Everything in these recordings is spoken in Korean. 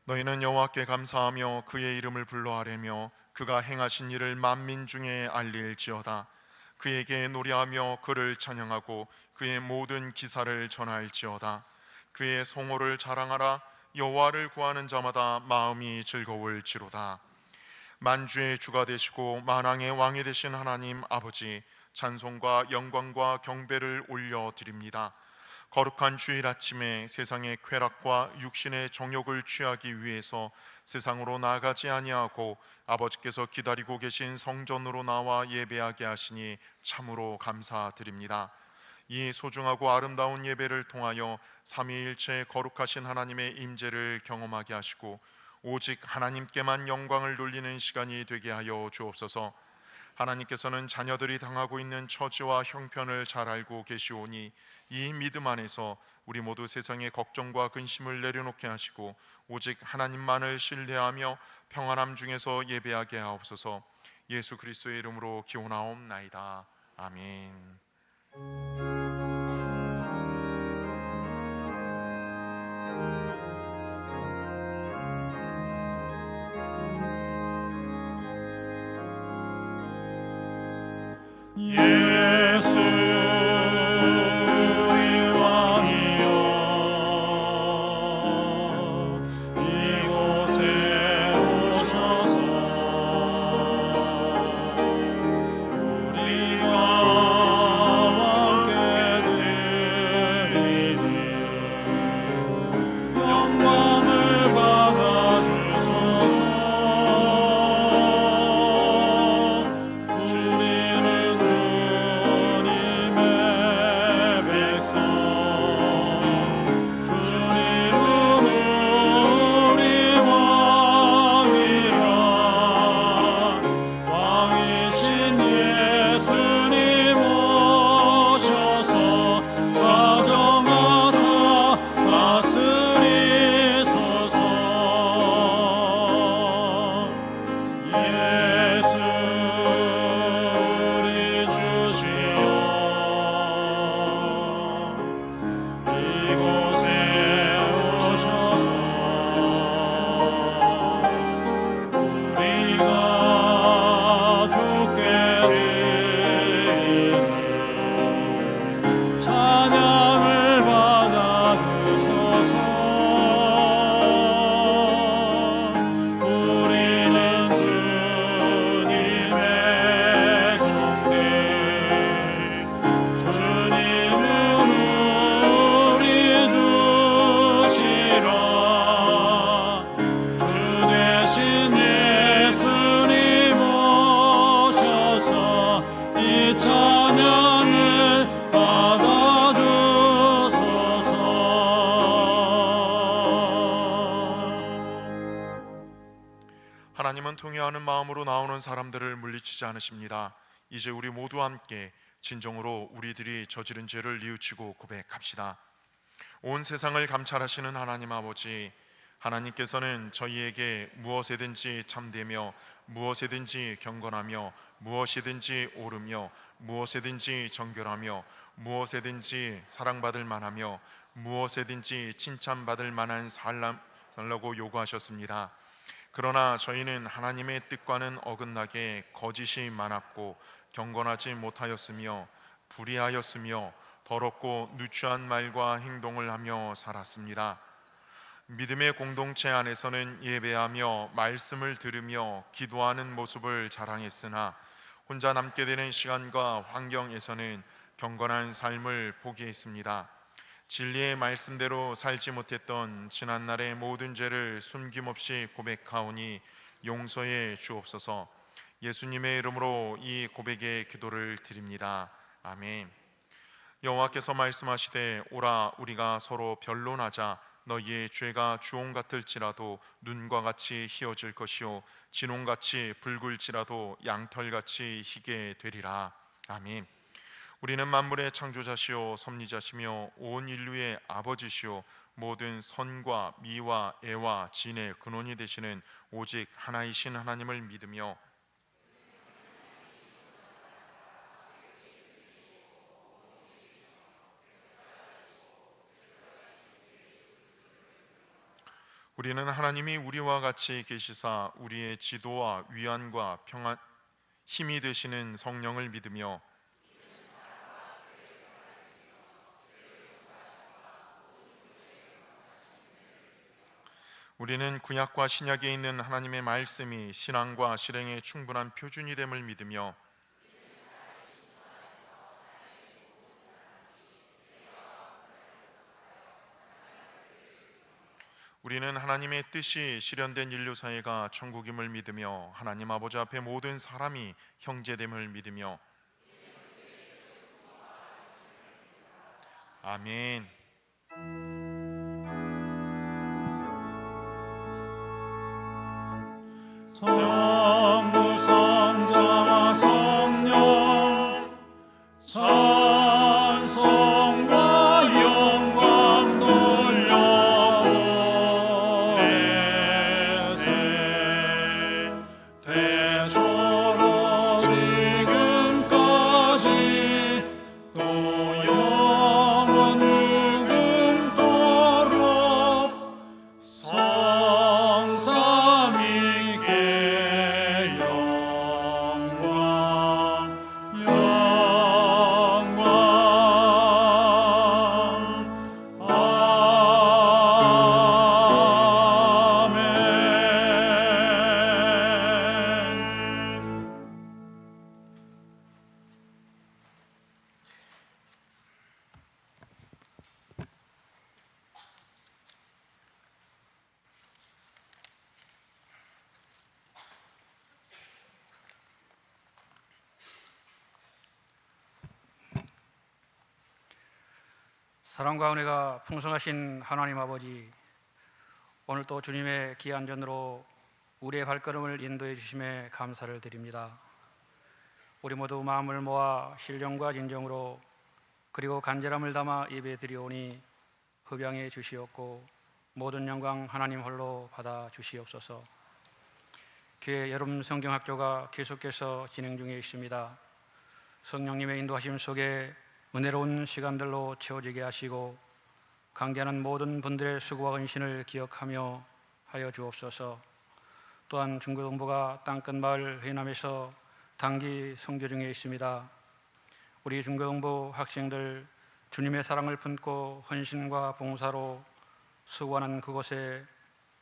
너희는 여호와께 감사하며 그의 이름을 불러하려며 그가 행하신 일을 만민 중에 알릴지어다. 그에게 노래하며 그를 찬양하고 그의 모든 기사를 전할지어다. 그의 성호를 자랑하라. 여호와를 구하는 자마다 마음이 즐거울지로다. 만주의 주가 되시고 만왕의 왕이 되신 하나님 아버지, 찬송과 영광과 경배를 올려드립니다. 거룩한 주일 아침에 세상의 쾌락과 육신의 정욕을 취하기 위해서 세상으로 나가지 아니하고 아버지께서 기다리고 계신 성전으로 나와 예배하게 하시니 참으로 감사드립니다. 이 소중하고 아름다운 예배를 통하여 삼위일체 거룩하신 하나님의 임재를 경험하게 하시고 오직 하나님께만 영광을 돌리는 시간이 되게 하여 주옵소서. 하나님께서는 자녀들이 당하고 있는 처지와 형편을 잘 알고 계시오니 이 믿음 안에서 우리 모두 세상의 걱정과 근심을 내려놓게 하시고 오직 하나님만을 신뢰하며 평안함 중에서 예배하게 하옵소서. 예수 그리스도의 이름으로 기원하옵나이다. 아멘. 예수 우리 왕이여, 이곳에 오셔서 우리가 왕께 드리니 영광을 받아 주소서. 하나님은 통회하는 마음으로 나오는 사람들을 물리치지 않으십니다. 이제 우리 모두 함께 진정으로 우리들이 저지른 죄를 뉘우치고 고백합시다. 온 세상을 감찰하시는 하나님 아버지, 하나님께서는 저희에게 무엇에든지 참되며 무엇에든지 경건하며 무엇이든지 옳으며 무엇에든지 정결하며 무엇에든지 사랑받을 만하며 무엇에든지 칭찬받을 만한 살라고 요구하셨습니다. 그러나 저희는 하나님의 뜻과는 어긋나게 거짓이 많았고 경건하지 못하였으며 불의하였으며 더럽고 누추한 말과 행동을 하며 살았습니다. 믿음의 공동체 안에서는 예배하며 말씀을 들으며 기도하는 모습을 자랑했으나 혼자 남게 되는 시간과 환경에서는 경건한 삶을 포기했습니다. 진리의 말씀대로 살지 못했던 지난날의 모든 죄를 숨김없이 고백하오니 용서해 주옵소서. 예수님의 이름으로 이 고백의 기도를 드립니다. 아멘. 여호와께서 말씀하시되 오라 우리가 서로 변론하자. 너희의 죄가 주홍 같을지라도 눈과 같이 희어질 것이요 진홍같이 붉을지라도 양털같이 희게 되리라. 아멘. 우리는 만물의 창조자시요 섭리자시며 온 인류의 아버지시요 모든 선과 미와 애와 진의 근원이 되시는 오직 하나이신 하나님을 믿으며 우리는 하나님이 우리와 같이 계시사 우리의 지도와 위안과 평안 힘이 되시는 성령을 믿으며 우리는 구약과 신약에 있는 하나님의 말씀이 신앙과 실행의 충분한 표준이 됨을 믿으며 우리는 하나님의 뜻이 실현된 인류사회가 천국임을 믿으며 하나님 아버지 앞에 모든 사람이 형제됨을 믿으며 아멘. 성부 성자와 성령 찬송과 영광 돌려보내세 대처로 지금까지 또 영원 유금토록 성삼위께 영광 아멘. 사랑과 은혜가 풍성하신 하나님 아버지, 오늘 또 주님의 귀한 전으로 우리의 발걸음을 인도해 주심에 감사를 드립니다. 우리 모두 마음을 모아 신령과 진정으로 그리고 간절함을 담아 예배 드리오니 흡양해 주시옵고 모든 영광 하나님 홀로 받아 주시옵소서. 교회 여름 성경학교가 계속해서 진행 중에 있습니다. 성령님의 인도하심 속에 은혜로운 시간들로 채워지게 하시고 강대하는 모든 분들의 수고와 헌신을 기억하며 하여 주옵소서. 또한 중고등부가 땅끝 마을 회남에서 단기 성교 중에 있습니다. 우리 중고등부 학생들 주님의 사랑을 품고 헌신과 봉사로 수고하는 그곳에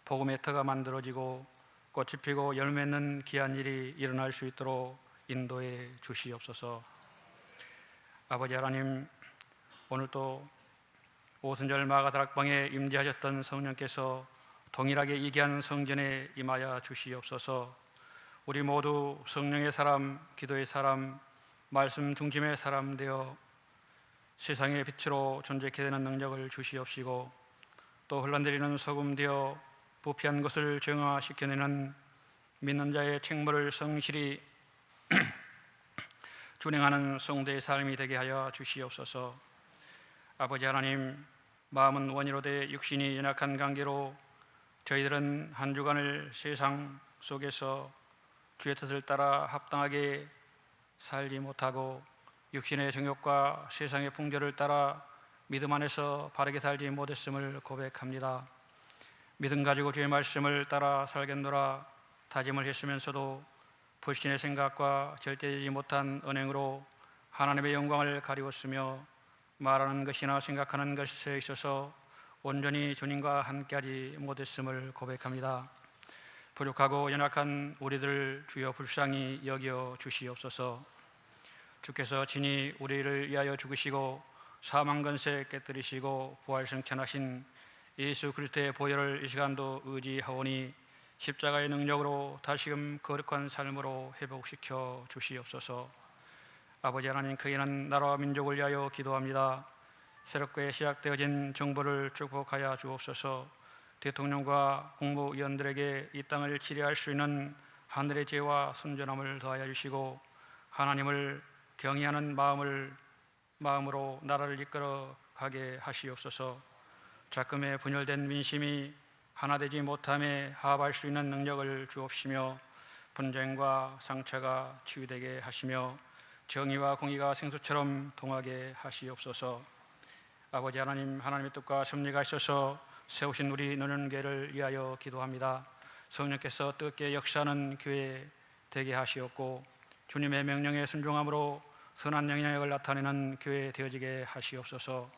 복음의 터가 만들어지고 꽃이 피고 열매 맺는 귀한 일이 일어날 수 있도록 인도해 주시옵소서. 아버지 하나님, 오늘 또 오순절 마가다락방에 임재하셨던 성령께서 동일하게 이 귀한 성전에 임하여 주시옵소서. 우리 모두 성령의 사람, 기도의 사람, 말씀 중심의 사람 되어 세상의 빛으로 존재케 되는 능력을 주시옵시고 또 흘러내리는 소금 되어 부패한 것을 정화시켜내는 믿는 자의 책무를 성실히 준행하는 성도의 삶이 되게 하여 주시옵소서. 아버지 하나님, 마음은 원이로 돼 육신이 연약한 관계로 저희들은 한 주간을 세상 속에서 주의 뜻을 따라 합당하게 살지 못하고 육신의 정욕과 세상의 풍조를 따라 믿음 안에서 바르게 살지 못했음을 고백합니다. 믿음 가지고 주의 말씀을 따라 살겠노라 다짐을 했으면서도 불신의 생각과 절대되지 못한 언행으로 하나님의 영광을 가리웠으며 말하는 것이나 생각하는 것에 있어서 온전히 주님과 함께하지 못했음을 고백합니다. 부족하고 연약한 우리들을 주여 불쌍히 여겨 주시옵소서. 주께서 친히 우리를 위하여 죽으시고 사망 권세 깨뜨리시고 부활승천하신 예수 그리스도의 보혈을 이 시간도 의지하오니 십자가의 능력으로 다시금 거룩한 삶으로 회복시켜 주시옵소서. 아버지 하나님, 그이는 나라와 민족을 위하여 기도합니다. 새롭게 시작되어진 정부를 축복하여 주옵소서. 대통령과 국무위원들에게 이 땅을 치리할 수 있는 하늘의 지혜와 순전함을 더하여 주시고 하나님을 경외하는 마음으로 나라를 이끌어 가게 하시옵소서. 작금에 분열된 민심이 하나 되지 못함에 화합할 수 있는 능력을 주옵시며 분쟁과 상처가 치유되게 하시며 정의와 공의가 생수처럼 동하게 하시옵소서. 아버지 하나님, 하나님의 뜻과 섭리가 있어서 세우신 우리 노년교회를 위하여 기도합니다. 성령께서 뜨겁게 역사하는 교회 되게 하시옵고 주님의 명령에 순종함으로 선한 영향력을 나타내는 교회 되어지게 하시옵소서.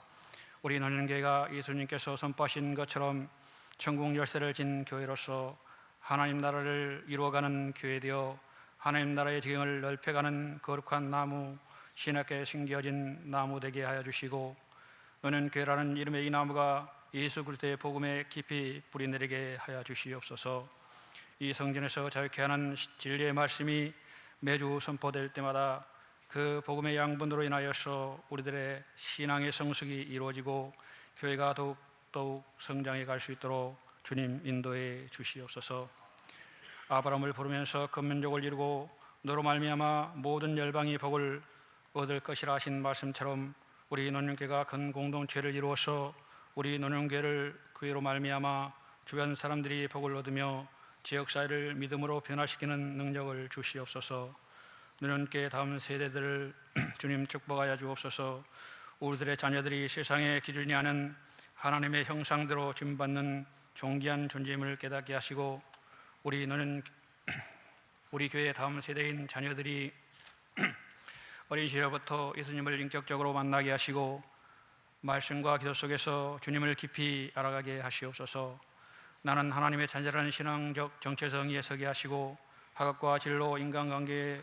우리 노년교회가 예수님께서 선포하신 것처럼 천국 열쇠를 진 교회로서 하나님 나라를 이루어가는 교회 되어 하나님 나라의 지경을 넓혀가는 거룩한 나무, 신학에 심겨진 나무 되게 하여 주시고, 노년교회라는 이름의 이 나무가 예수 그리스도의 복음에 깊이 뿌리 내리게 하여 주시옵소서. 이 성전에서 자유케 하는 진리의 말씀이 매주 선포될 때마다 그 복음의 양분으로 인하여서 우리들의 신앙의 성숙이 이루어지고 교회가 더욱 성장해 갈 수 있도록 주님 인도해 주시옵소서. 아브라함을 부르면서 근면족을 이루고 너로 말미암아 모든 열방이 복을 얻을 것이라 하신 말씀처럼 우리 노년교회가 큰 공동체를 이루어서 우리 노년교회를 그로 말미암아 주변 사람들이 복을 얻으며 지역사회를 믿음으로 변화시키는 능력을 주시옵소서. 노년교회 다음 세대들을 주님 축복하여 주옵소서. 우리들의 자녀들이 세상의 기준이 아닌 하나님의 형상대로 지음받는 존귀한 존재임을 깨닫게 하시고, 우리 교회의 다음 세대인 자녀들이 어린 시절부터 예수님을 인격적으로 만나게 하시고 말씀과 기도 속에서 주님을 깊이 알아가게 하시옵소서. 나는 하나님의 자녀라는 신앙적 정체성에 서게 하시고 학업과 진로, 인간관계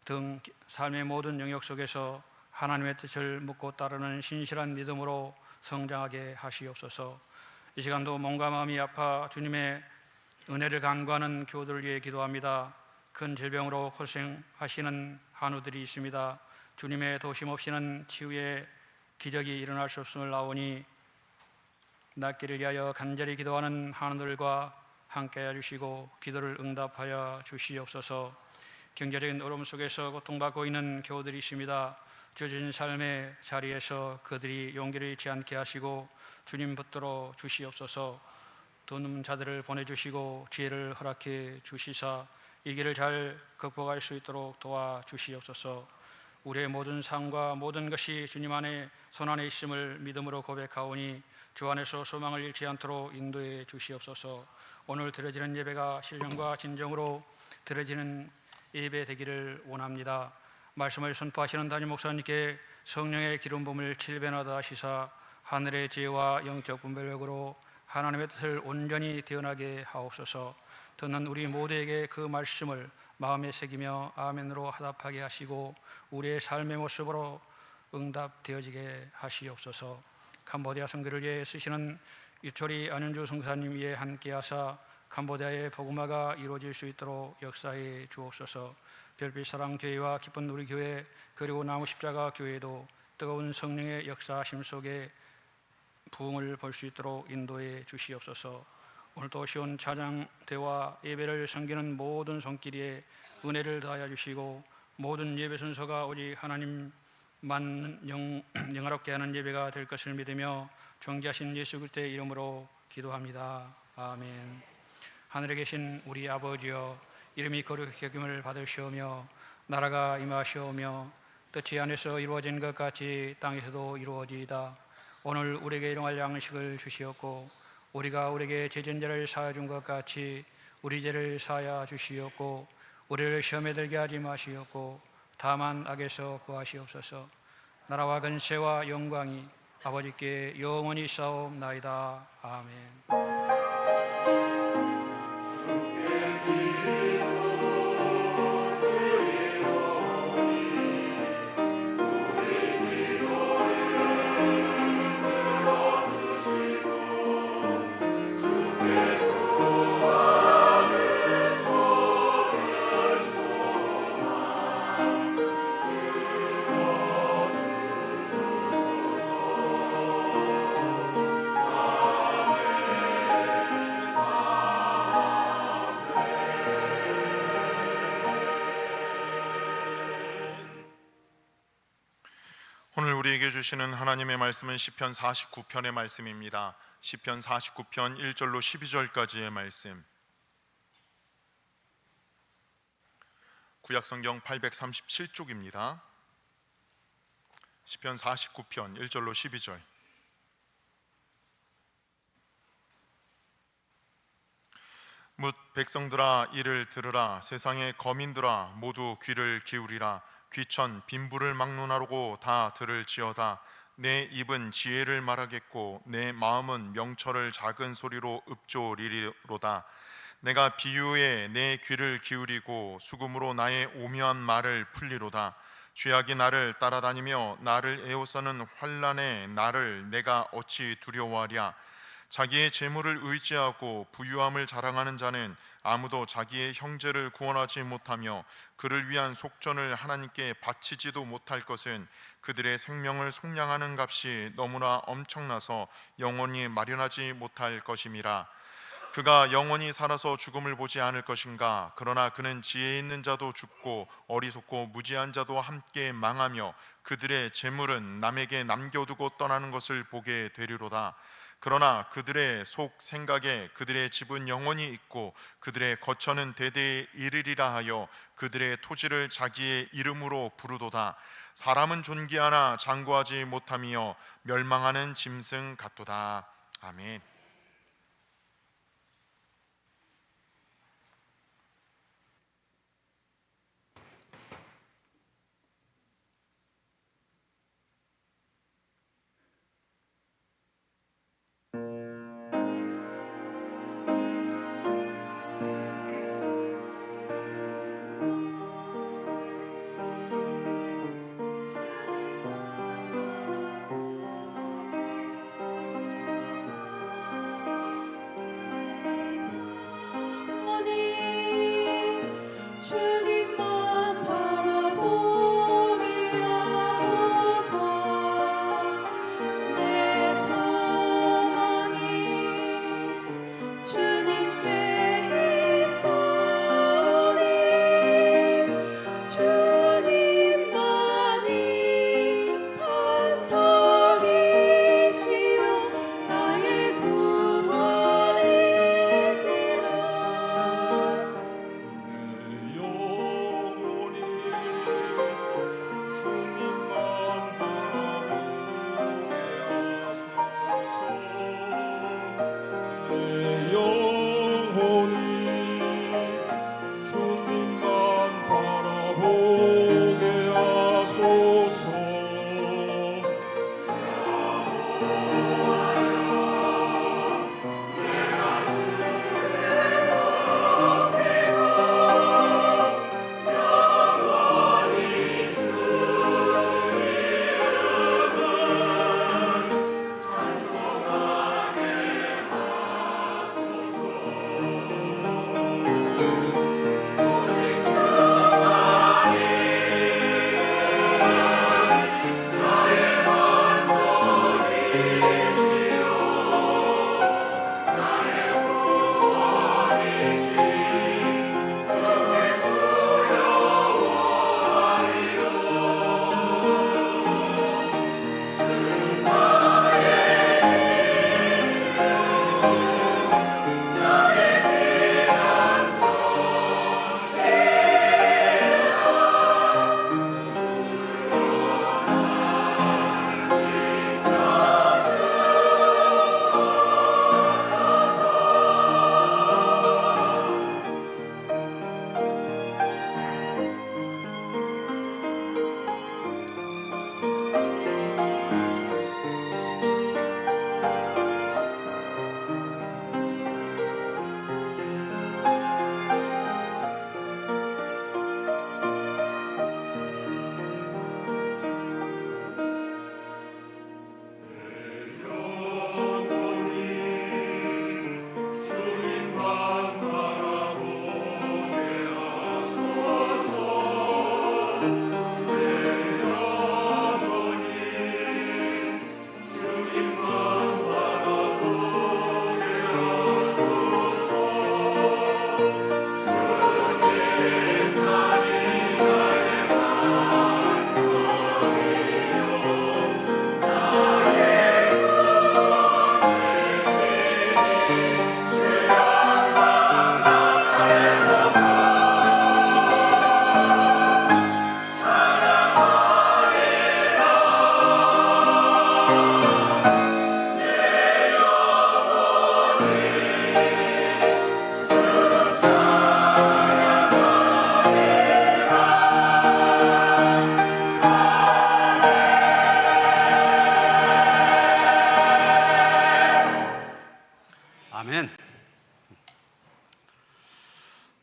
등 삶의 모든 영역 속에서 하나님의 뜻을 묻고 따르는 신실한 믿음으로 성장하게 하시옵소서. 이 시간도 몸과 마음이 아파 주님의 은혜를 간구하는 교우들을 위해 기도합니다. 큰 질병으로 고생하시는 한우들이 있습니다. 주님의 도심 없이는 치유의 기적이 일어날 수 없음을 아오니 낫기를 위하여 간절히 기도하는 한우들과 함께해 주시고 기도를 응답하여 주시옵소서. 경제적인 어려움 속에서 고통받고 있는 교우들이 있습니다. 주어진 삶의 자리에서 그들이 용기를 잃지 않게 하시고 주님 붙들어 주시옵소서. 돈 없는 자들을 보내주시고 지혜를 허락해 주시사 이 길을 잘 극복할 수 있도록 도와주시옵소서. 우리의 모든 삶과 모든 것이 주님 안에 손안에 있음을 믿음으로 고백하오니 주 안에서 소망을 잃지 않도록 인도해 주시옵소서. 오늘 드려지는 예배가 신령과 진정으로 드려지는 예배 되기를 원합니다. 말씀을 선포하시는 담임 목사님께 성령의 기름 부음을 7배나 하시사 하늘의 지혜와 영적 분별력으로 하나님의 뜻을 온전히 드러나게 하옵소서. 듣는 우리 모두에게 그 말씀을 마음에 새기며 아멘으로 화답하게 하시고 우리의 삶의 모습으로 응답되어지게 하시옵소서. 캄보디아 선교를 위해 쓰시는 유철이 안현주 성사님 위에 함께하사 캄보디아의 복음화가 이루어질 수 있도록 역사해 주옵소서. 별빛 사랑 교회와 기쁜 우리 교회 그리고 나무 십자가 교회도 뜨거운 성령의 역사하심 속에 부흥을 볼 수 있도록 인도해 주시옵소서. 오늘도 시온 찬양대와 예배를 섬기는 모든 손길에 은혜를 더하여 주시고 모든 예배 순서가 오직 하나님만 영화롭게 하는 예배가 될 것을 믿으며 존귀하신 예수 그리스도의 이름으로 기도합니다. 아멘. 하늘에 계신 우리 아버지여, 이름이 거룩히 여김을 받으시오며 나라가 임하시오며 뜻이 하늘에서 이루어진 것 같이 땅에서도 이루어지이다. 오늘 우리에게 일용할 양식을 주시옵고 우리가 우리에게 죄진자를 사하여 준 것 같이 우리 죄를 사하여 주시옵고 우리를 시험에 들게 하지 마시옵고 다만 악에서 구하시옵소서. 나라와 근세와 영광이 아버지께 영원히 있사옵나이다. 아멘. 오늘 우리에게 주시는 하나님의 말씀은 시편 49편의 말씀입니다. 시편 49편 1절로 12절까지의 말씀. 구약성경 837쪽입니다. 시편 49편 1절로 12절. 뭇 백성들아 이를 들으라. 세상의 거민들아 모두 귀를 기울이라. 귀천 빈부를 막론하고 다 들을지어다. 내 입은 지혜를 말하겠고 내 마음은 명철을 작은 소리로 읊조리리로다. 내가 비유에 내 귀를 기울이고 수금으로 나의 오묘한 말을 풀리로다. 죄악이 나를 따라다니며 나를 에워싸는 환난에 나를 내가 어찌 두려워하랴. 자기의 재물을 의지하고 부유함을 자랑하는 자는 아무도 자기의 형제를 구원하지 못하며 그를 위한 속전을 하나님께 바치지도 못할 것은 그들의 생명을 속량하는 값이 너무나 엄청나서 영원히 마련하지 못할 것임이라. 그가 영원히 살아서 죽음을 보지 않을 것인가. 그러나 그는 지혜 있는 자도 죽고 어리석고 무지한 자도 함께 망하며 그들의 재물은 남에게 남겨두고 떠나는 것을 보게 되리로다. 그러나 그들의 속 생각에 그들의 집은 영원히 있고 그들의 거처는 대대에 이르리라 하여 그들의 토지를 자기의 이름으로 부르도다. 사람은 존귀하나 장구하지 못하며 멸망하는 짐승 같도다. 아멘.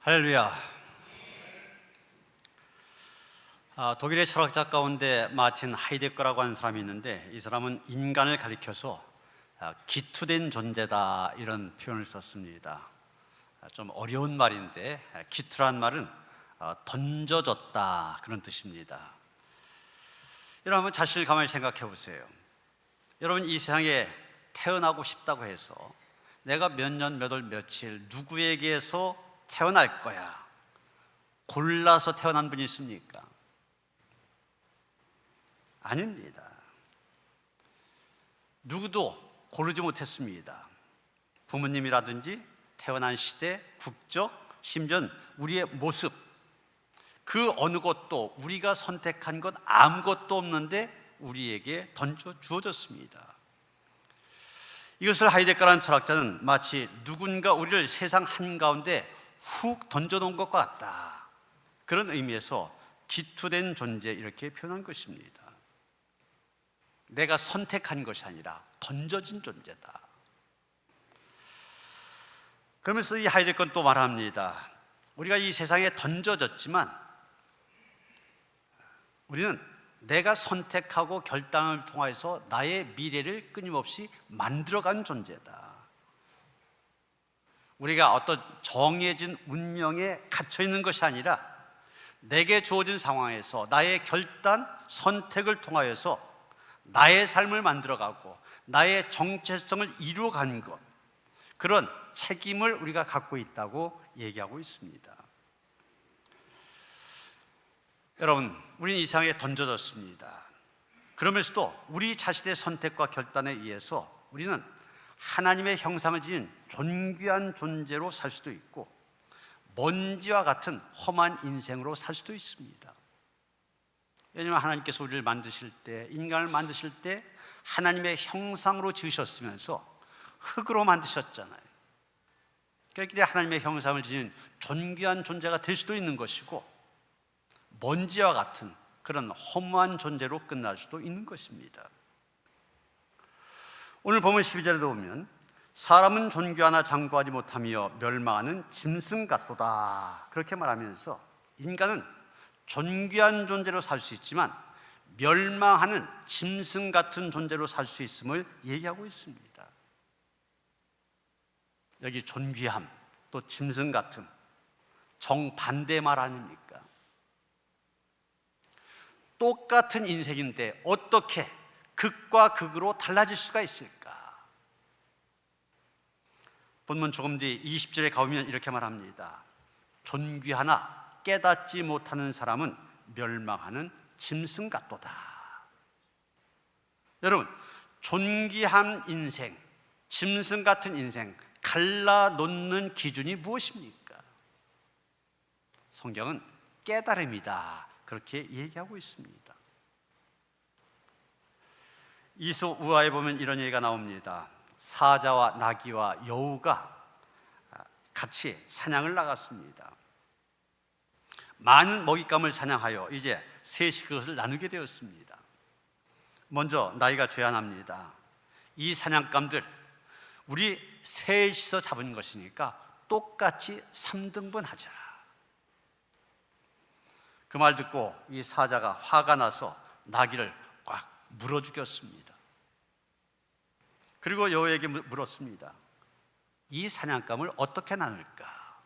할렐루야. 독일의 철학자 가운데 마틴 하이데거라고 하는 사람이 있는데, 이 사람은 인간을 가리켜서 기투된 존재다 이런 표현을 썼습니다. 좀 어려운 말인데, 기투란 말은 던져졌다 그런 뜻입니다. 여러분 한번 자신을 가만히 생각해 보세요. 여러분 이 세상에 태어나고 싶다고 해서 내가 몇 년 몇 월 며칠 누구에게서 태어날 거야 골라서 태어난 분이 있습니까? 아닙니다. 누구도 고르지 못했습니다. 부모님이라든지 태어난 시대, 국적, 심지어 우리의 모습, 그 어느 것도 우리가 선택한 것 아무것도 없는데 우리에게 던져 주어졌습니다. 이것을 하이데거라는 철학자는 마치 누군가 우리를 세상 한가운데 훅 던져놓은 것과 같다, 그런 의미에서 기투된 존재 이렇게 표현한 것입니다. 내가 선택한 것이 아니라 던져진 존재다. 그러면서 이 하이데거는 또 말합니다. 우리가 이 세상에 던져졌지만 우리는 내가 선택하고 결단을 통해서 나의 미래를 끊임없이 만들어간 존재다. 우리가 어떤 정해진 운명에 갇혀 있는 것이 아니라 내게 주어진 상황에서 나의 결단, 선택을 통하여서 나의 삶을 만들어가고 나의 정체성을 이루어간 것, 그런 책임을 우리가 갖고 있다고 얘기하고 있습니다. 여러분, 우리는 이 세상에 던져졌습니다. 그러면서도 우리 자신의 선택과 결단에 의해서 우리는 하나님의 형상을 지닌 존귀한 존재로 살 수도 있고 먼지와 같은 험한 인생으로 살 수도 있습니다. 왜냐하면 하나님께서 우리를 만드실 때, 인간을 만드실 때 하나님의 형상으로 지으셨으면서 흙으로 만드셨잖아요. 그러니까 하나님의 형상을 지닌 존귀한 존재가 될 수도 있는 것이고 먼지와 같은 그런 허무한 존재로 끝날 수도 있는 것입니다. 오늘 보면 12절에도 보면 사람은 존귀하나 장구하지 못하며 멸망하는 짐승 같도다 그렇게 말하면서 인간은 존귀한 존재로 살 수 있지만 멸망하는 짐승 같은 존재로 살 수 있음을 얘기하고 있습니다. 여기 존귀함 또 짐승 같음, 정반대 말 아닙니까? 똑같은 인생인데 어떻게 극과 극으로 달라질 수가 있을까? 본문 조금 뒤 20절에 가보면 이렇게 말합니다. 존귀하나 깨닫지 못하는 사람은 멸망하는 짐승 같도다. 여러분, 존귀한 인생, 짐승 같은 인생 갈라놓는 기준이 무엇입니까? 성경은 깨달음이다 그렇게 얘기하고 있습니다. 이소 우화에 보면 이런 얘기가 나옵니다. 사자와 나귀와 여우가 같이 사냥을 나갔습니다. 많은 먹잇감을 사냥하여 이제 셋이 그것을 나누게 되었습니다. 먼저 나귀가 제안합니다. 이 사냥감들 우리 셋이서 잡은 것이니까 똑같이 3등분 하자. 그 말 듣고 이 사자가 화가 나서 나귀를 꽉 물어 죽였습니다. 그리고 여우에게 물었습니다. 이 사냥감을 어떻게 나눌까?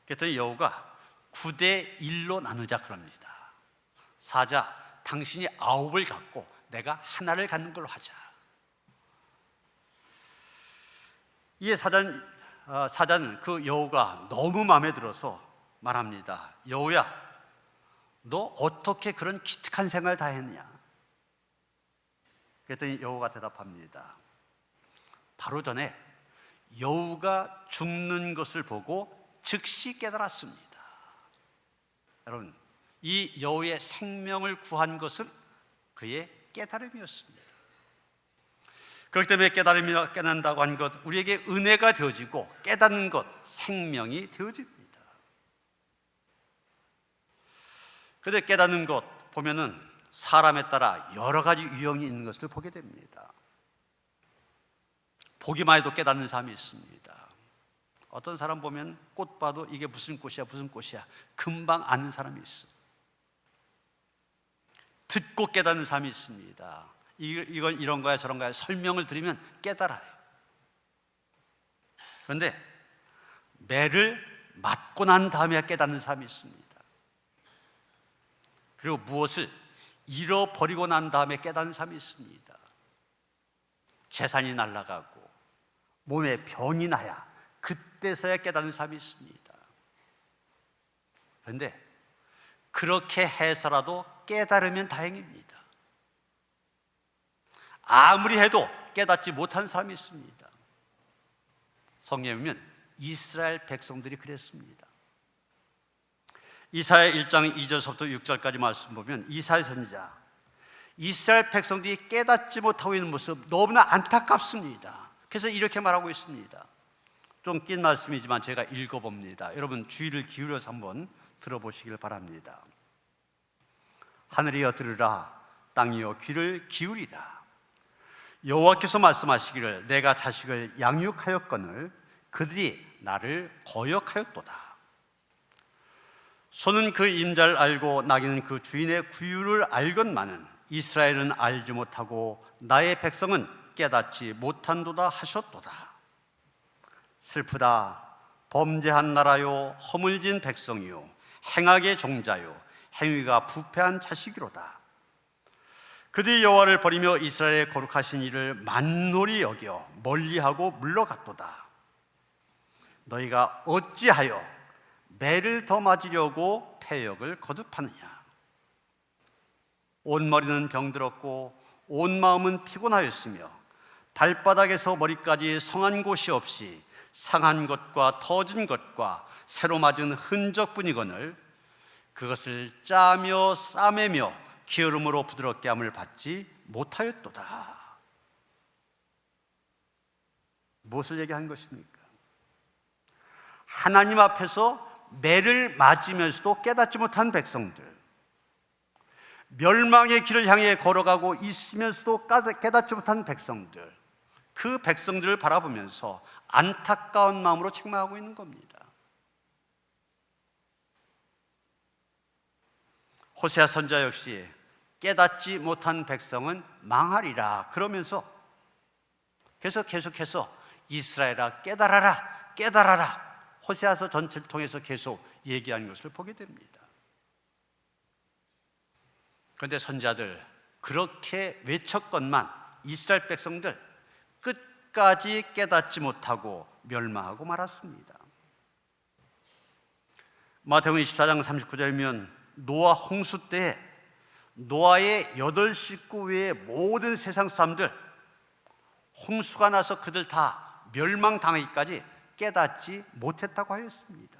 그랬더니 여우가 9대 1로 나누자 그럽니다. 사자, 당신이 9을 갖고 내가 하나를 갖는 걸로 하자. 이에 사자는 그 여우가 너무 마음에 들어서 말합니다. 여우야, 너 어떻게 그런 기특한 생각을 다 했냐? 그랬더니 여우가 대답합니다. 바로 전에 여우가 죽는 것을 보고 즉시 깨달았습니다. 여러분, 이 여우의 생명을 구한 것은 그의 깨달음이었습니다. 그렇기 때문에 깨달음이라 깨닫는다고 한 것, 우리에게 은혜가 되어지고 깨닫는 것, 생명이 되어집니다. 그런데 깨닫는 것 보면은 사람에 따라 여러 가지 유형이 있는 것을 보게 됩니다. 보기만 해도 깨닫는 사람이 있습니다. 어떤 사람 보면 꽃 봐도 이게 무슨 꽃이야 무슨 꽃이야 금방 아는 사람이 있어. 듣고 깨닫는 사람이 있습니다. 이건 이런 거야 저런 거야 설명을 드리면 깨달아요. 그런데 매를 맞고 난 다음에 깨닫는 사람이 있습니다. 그리고 무엇을 잃어버리고 난 다음에 깨닫는 사람이 있습니다. 재산이 날아가고 몸에 병이 나야 그때서야 깨닫는 사람이 있습니다. 그런데 그렇게 해서라도 깨달으면 다행입니다. 아무리 해도 깨닫지 못한 사람이 있습니다. 성경에 보면 이스라엘 백성들이 그랬습니다. 이사야 1장 2절부터 6절까지 말씀 보면 이사야 선지자 이스라엘 백성들이 깨닫지 못하고 있는 모습 너무나 안타깝습니다. 그래서 이렇게 말하고 있습니다. 좀 긴 말씀이지만 제가 읽어봅니다. 여러분 주의를 기울여서 한번 들어보시길 바랍니다. 하늘이여 들으라, 땅이여 귀를 기울이라. 여호와께서 말씀하시기를 내가 자식을 양육하였거늘 그들이 나를 거역하였도다. 소는 그 임자를 알고 나귀는 그 주인의 구유를 알건만은 이스라엘은 알지 못하고 나의 백성은 깨닫지 못한도다 하셨도다. 슬프다. 범죄한 나라요 허물진 백성이요 행악의 종자요 행위가 부패한 자식이로다. 그들이 여호와를 버리며 이스라엘의 거룩하신 이를 만홀히 여겨 멀리하고 물러갔도다. 너희가 어찌하여 매를 더 맞으려고 패역을 거듭하느냐. 온 머리는 병들었고 온 마음은 피곤하였으며 발바닥에서 머리까지 성한 곳이 없이 상한 것과 터진 것과 새로 맞은 흔적뿐이거늘 그것을 짜며 싸매며 기름으로 부드럽게 함을 받지 못하였도다. 무엇을 얘기한 것입니까? 하나님 앞에서 매를 맞으면서도 깨닫지 못한 백성들, 멸망의 길을 향해 걸어가고 있으면서도 깨닫지 못한 백성들, 그 백성들을 바라보면서 안타까운 마음으로 책망하고 있는 겁니다. 호세아 선지자 역시 깨닫지 못한 백성은 망하리라 그러면서 계속해서 이스라엘아 깨달아라 깨달아라 호세아서 전체를 통해서 계속 얘기하는 것을 보게 됩니다. 그런데 선지자들 그렇게 외쳤건만 이스라엘 백성들 끝까지 깨닫지 못하고 멸망하고 말았습니다. 마태복음 24장 39절이면 노아 홍수 때에 노아의 8식구 외의 모든 세상 사람들 홍수가 나서 그들 다 멸망당하기까지 깨닫지 못했다고 하였습니다.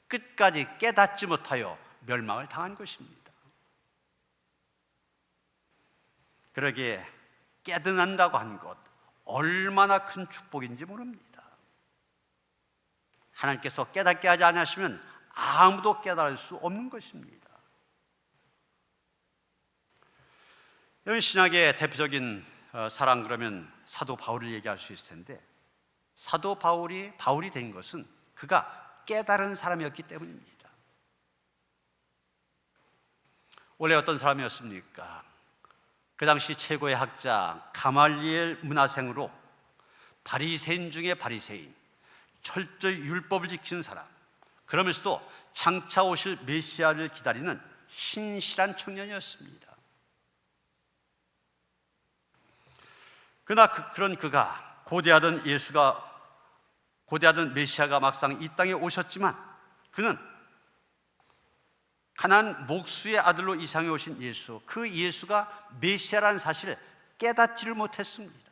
끝까지 깨닫지 못하여 멸망을 당한 것입니다. 그러기에 깨닫는다고 하는 것 얼마나 큰 축복인지 모릅니다. 하나님께서 깨닫게 하지 않으시면 아무도 깨달을 수 없는 것입니다. 여러분 신약의 대표적인 사람 그러면 사도 바울을 얘기할 수 있을 텐데 사도 바울이 된 것은 그가 깨달은 사람이었기 때문입니다. 원래 어떤 사람이었습니까? 그 당시 최고의 학자 가말리엘 문화생으로 바리새인 중에 바리새인, 철저히 율법을 지키는 사람, 그러면서도 장차 오실 메시아를 기다리는 신실한 청년이었습니다. 그러나 그런 그가 고대하던 메시아가 막상 이 땅에 오셨지만 그는 가나안 목수의 아들로 이 세상에 오신 예수, 그 예수가 메시아라는 사실을 깨닫지를 못했습니다.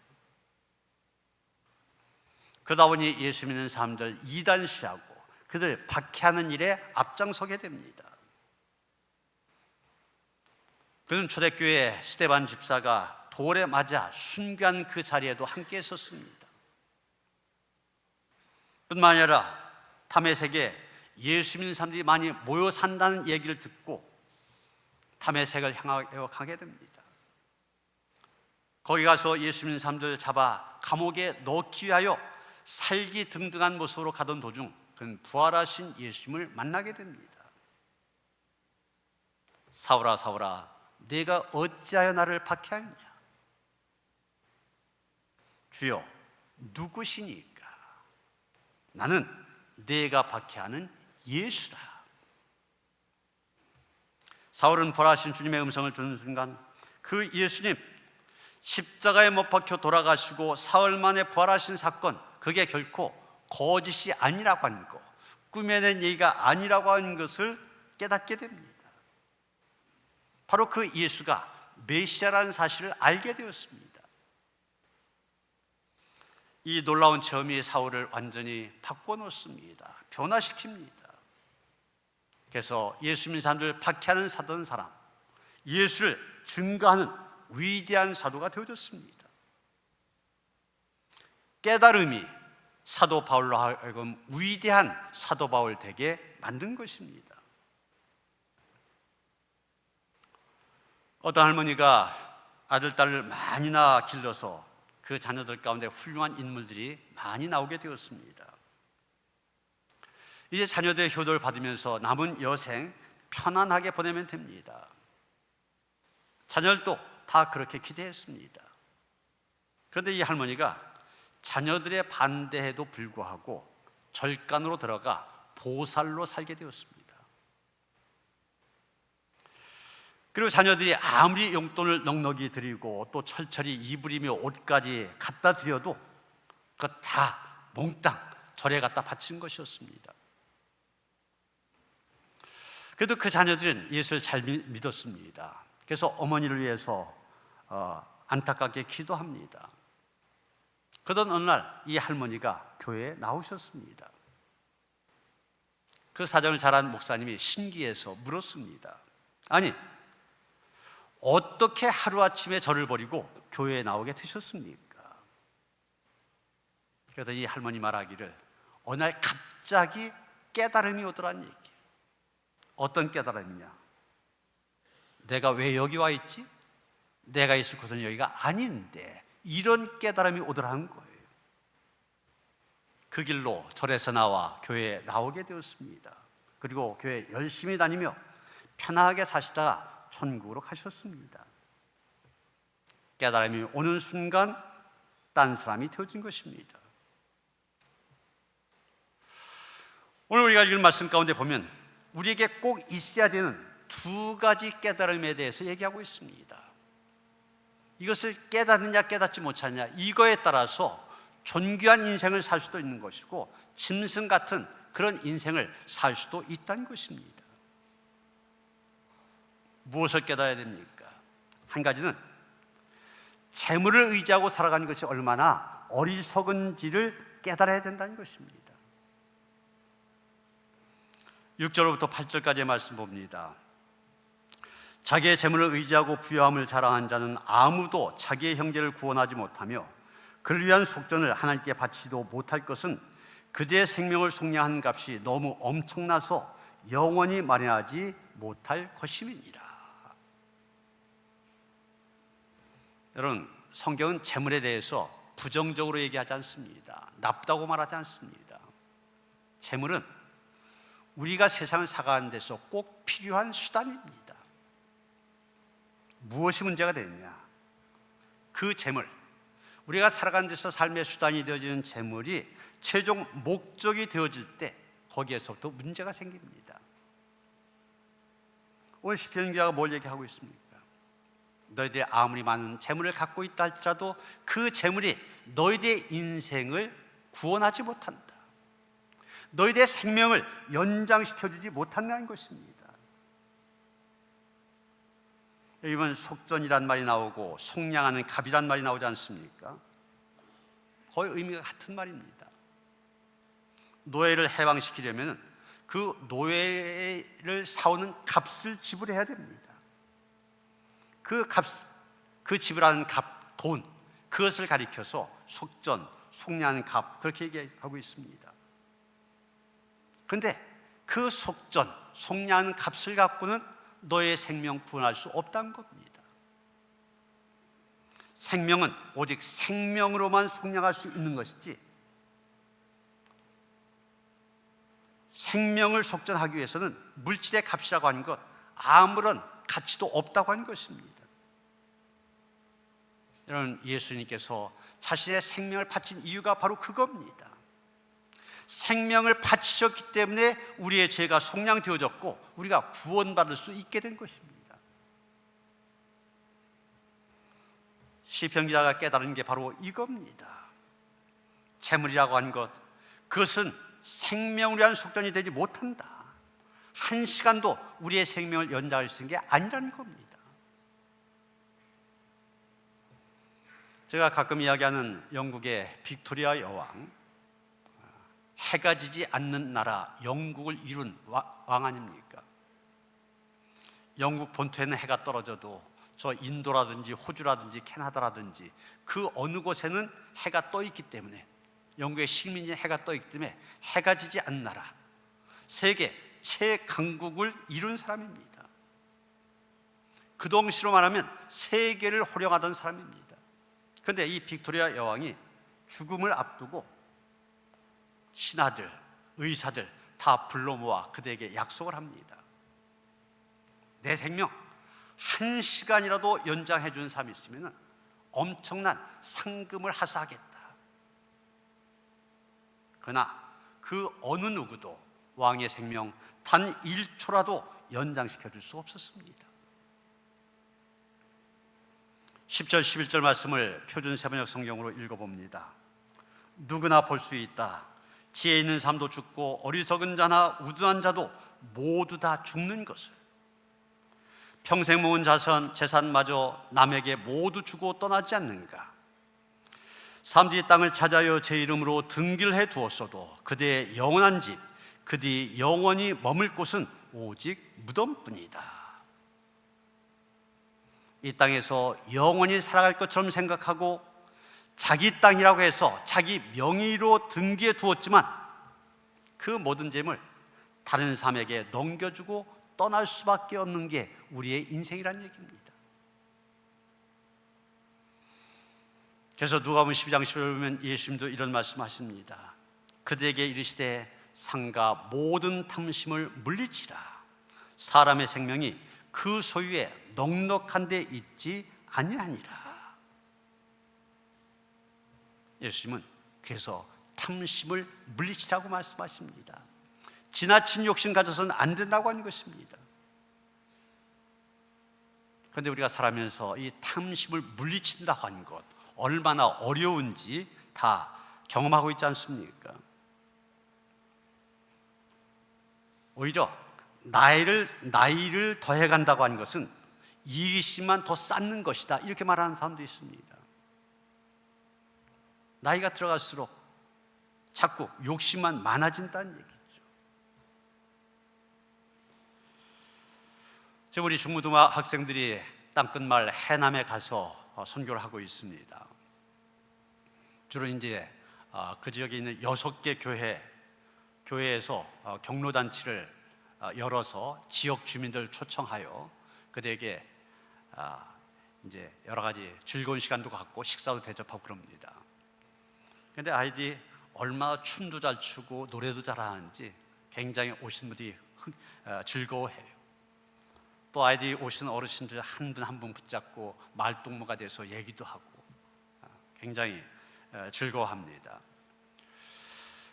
그러다 보니 예수 믿는 사람들 이단시하고 그들 박해하는 일에 앞장서게 됩니다. 그는 초대교회 스데반 집사가 돌에 맞아 순교한 그 자리에도 함께 있었습니다. 뿐만 아니라 다메섹에 예수 믿는 사람들이 많이 모여 산다는 얘기를 듣고 다메섹을 향하여 가게 됩니다. 거기 가서 예수 믿는 사람들 잡아 감옥에 넣기 위하여 살기 등등한 모습으로 가던 도중 그는 부활하신 예수님을 만나게 됩니다. 사울아 사울아 네가 어찌하여 나를 박해하느냐? 주여 누구시니까? 나는 네가 박해하는 예수다. 사울은 부활하신 주님의 음성을 듣는 순간 그 예수님 십자가에 못 박혀 돌아가시고 사흘 만에 부활하신 사건, 그게 결코 거짓이 아니라고 하는 것, 꾸며낸 얘기가 아니라고 하는 것을 깨닫게 됩니다. 바로 그 예수가 메시아라는 사실을 알게 되었습니다. 이 놀라운 체험이 사울을 완전히 바꿔놓습니다. 변화시킵니다. 그래서 예수 믿는 사람들 박해하는 사던 사람, 예수를 증거하는 위대한 사도가 되어졌습니다. 깨달음이 사도 바울로 하여금 위대한 사도 바울 되게 만든 것입니다. 어떤 할머니가 아들, 딸을 많이나 길러서 그 자녀들 가운데 훌륭한 인물들이 많이 나오게 되었습니다. 이제 자녀들의 효도를 받으면서 남은 여생 편안하게 보내면 됩니다. 자녀들도 다 그렇게 기대했습니다. 그런데 이 할머니가 자녀들의 반대에도 불구하고 절간으로 들어가 보살로 살게 되었습니다. 그리고 자녀들이 아무리 용돈을 넉넉히 드리고 또 철철히 이불이며 옷까지 갖다 드려도 그거 다 몽땅 절에 갖다 바친 것이었습니다. 그래도 그 자녀들은 예수를 잘 믿었습니다. 그래서 어머니를 위해서 안타깝게 기도합니다. 그러던 어느 날 이 할머니가 교회에 나오셨습니다. 그 사정을 잘 아는 목사님이 신기해서 물었습니다. 아니, 어떻게 하루아침에 저를 버리고 교회에 나오게 되셨습니까? 그래서 이 할머니 말하기를 어느 날 갑자기 깨달음이 오더란 얘기예요. 어떤 깨달음이냐? 내가 왜 여기 와 있지? 내가 있을 곳은 여기가 아닌데, 이런 깨달음이 오더라는 거예요. 그 길로 절에서 나와 교회에 나오게 되었습니다. 그리고 교회 열심히 다니며 편하게 사시다가 천국으로 가셨습니다. 깨달음이 오는 순간 딴 사람이 되어진 것입니다. 오늘 우리가 읽은 말씀 가운데 보면 우리에게 꼭 있어야 되는 두 가지 깨달음에 대해서 얘기하고 있습니다. 이것을 깨닫느냐 깨닫지 못하느냐, 이거에 따라서 존귀한 인생을 살 수도 있는 것이고 짐승 같은 그런 인생을 살 수도 있다는 것입니다. 무엇을 깨달아야 됩니까? 한 가지는 재물을 의지하고 살아가는 것이 얼마나 어리석은지를 깨달아야 된다는 것입니다. 6절부터 8절까지의 말씀 봅니다. 자기의 재물을 의지하고 부유함을 자랑한 자는 아무도 자기의 형제를 구원하지 못하며 그를 위한 속전을 하나님께 바치지도 못할 것은 그대의 생명을 속량한 값이 너무 엄청나서 영원히 마련하지 못할 것임이니라. 여러분, 성경은 재물에 대해서 부정적으로 얘기하지 않습니다. 나쁘다고 말하지 않습니다. 재물은 우리가 세상을 살아가는 데서 꼭 필요한 수단입니다. 무엇이 문제가 되느냐? 그 재물, 우리가 살아가는 데서 삶의 수단이 되어지는 재물이 최종 목적이 되어질 때 거기에서부터 문제가 생깁니다. 오늘 시편 기자가 뭘 얘기하고 있습니까? 너희들이 아무리 많은 재물을 갖고 있다 할지라도 그 재물이 너희들의 인생을 구원하지 못한다. 너희들의 생명을 연장시켜주지 못한다는 것입니다. 여기는 속전이란 말이 나오고 속량하는 값이란 말이 나오지 않습니까? 거의 의미가 같은 말입니다. 노예를 해방시키려면 그 노예를 사오는 값을 지불해야 됩니다. 그 값, 그 지불하는 값, 돈, 그것을 가리켜서 속전, 속량하는 값, 그렇게 얘기하고 있습니다. 그런데 그 속전, 속량하는 값을 갖고는 너의 생명 구원할 수 없다는 겁니다. 생명은 오직 생명으로만 속량할 수 있는 것이지 생명을 속전하기 위해서는 물질의 값이라고 하는 것 아무런 가치도 없다고 하는 것입니다. 여러분, 예수님께서 자신의 생명을 바친 이유가 바로 그겁니다. 생명을 바치셨기 때문에 우리의 죄가 속량되어졌고 우리가 구원받을 수 있게 된 것입니다. 시편 기자가 깨달은 게 바로 이겁니다. 재물이라고 하는 것, 그것은 생명을 위한 속전이 되지 못한다. 한 시간도 우리의 생명을 연장할 수 있는 게 아니라는 겁니다. 제가 가끔 이야기하는 영국의 빅토리아 여왕, 해가 지지 않는 나라 영국을 이룬 왕 아닙니까? 영국 본토에는 해가 떨어져도 저 인도라든지 호주라든지 캐나다라든지 그 어느 곳에는 해가 떠 있기 때문에, 영국의 식민지 해가 떠 있기 때문에 해가 지지 않는 나라, 세계 최강국을 이룬 사람입니다. 그 동시로 말하면 세계를 호령하던 사람입니다. 그런데 이 빅토리아 여왕이 죽음을 앞두고 신하들, 의사들 다 불러 모아 그들에게 약속을 합니다. 내 생명 한 시간이라도 연장해 주는 사람이 있으면 엄청난 상금을 하사하겠다. 그러나 그 어느 누구도 왕의 생명 단 1초라도 연장시켜 줄 수 없었습니다. 10절 11절 말씀을 표준 세번역 성경으로 읽어봅니다. 누구나 볼 수 있다. 지혜 있는 사람도 죽고 어리석은 자나 우둔한 자도 모두 다 죽는 것을. 평생 모은 재산마저 남에게 모두 주고 떠나지 않는가. 사람들이 땅을 찾아여 제 이름으로 등기를 해 두었어도 그대의 영원한 집, 그들이 영원히 머물 곳은 오직 무덤뿐이다. 이 땅에서 영원히 살아갈 것처럼 생각하고 자기 땅이라고 해서 자기 명의로 등기해 두었지만 그 모든 재물 다른 사람에게 넘겨주고 떠날 수밖에 없는 게 우리의 인생이라는 얘기입니다. 그래서 누가복음 12장 10절에 보면 예수님도 이런 말씀하십니다. 그들에게 이르시되 상가 모든 탐심을 물리치라. 사람의 생명이 그 소유에 넉넉한 데 있지 아니하니라. 예수님은 그래서 탐심을 물리치라고 말씀하십니다. 지나친 욕심 가져서는 안 된다고 하는 것입니다. 그런데 우리가 살아면서 이 탐심을 물리친다고 하는 것 얼마나 어려운지 다 경험하고 있지 않습니까? 오히려 나이를 더해간다고 하는 것은 이익심만 더 쌓는 것이다, 이렇게 말하는 사람도 있습니다. 나이가 들어갈수록 자꾸 욕심만 많아진다는 얘기죠. 지금 우리 중고등학 학생들이 땅끝마을 해남에 가서 선교를 하고 있습니다. 주로 이제 그 지역에 있는 6개 교회에서 경로단체를 열어서 지역 주민들 초청하여 그들에게 이제 여러 가지 즐거운 시간도 갖고 식사도 대접하고 그럽니다. 그런데 아이들이 얼마나 춤도 잘 추고 노래도 잘하는지 굉장히 오신 분들이 즐거워해요. 또 아이들이 오신 어르신들 한 분 한 분 붙잡고 말동무가 돼서 얘기도 하고 굉장히 즐거워합니다.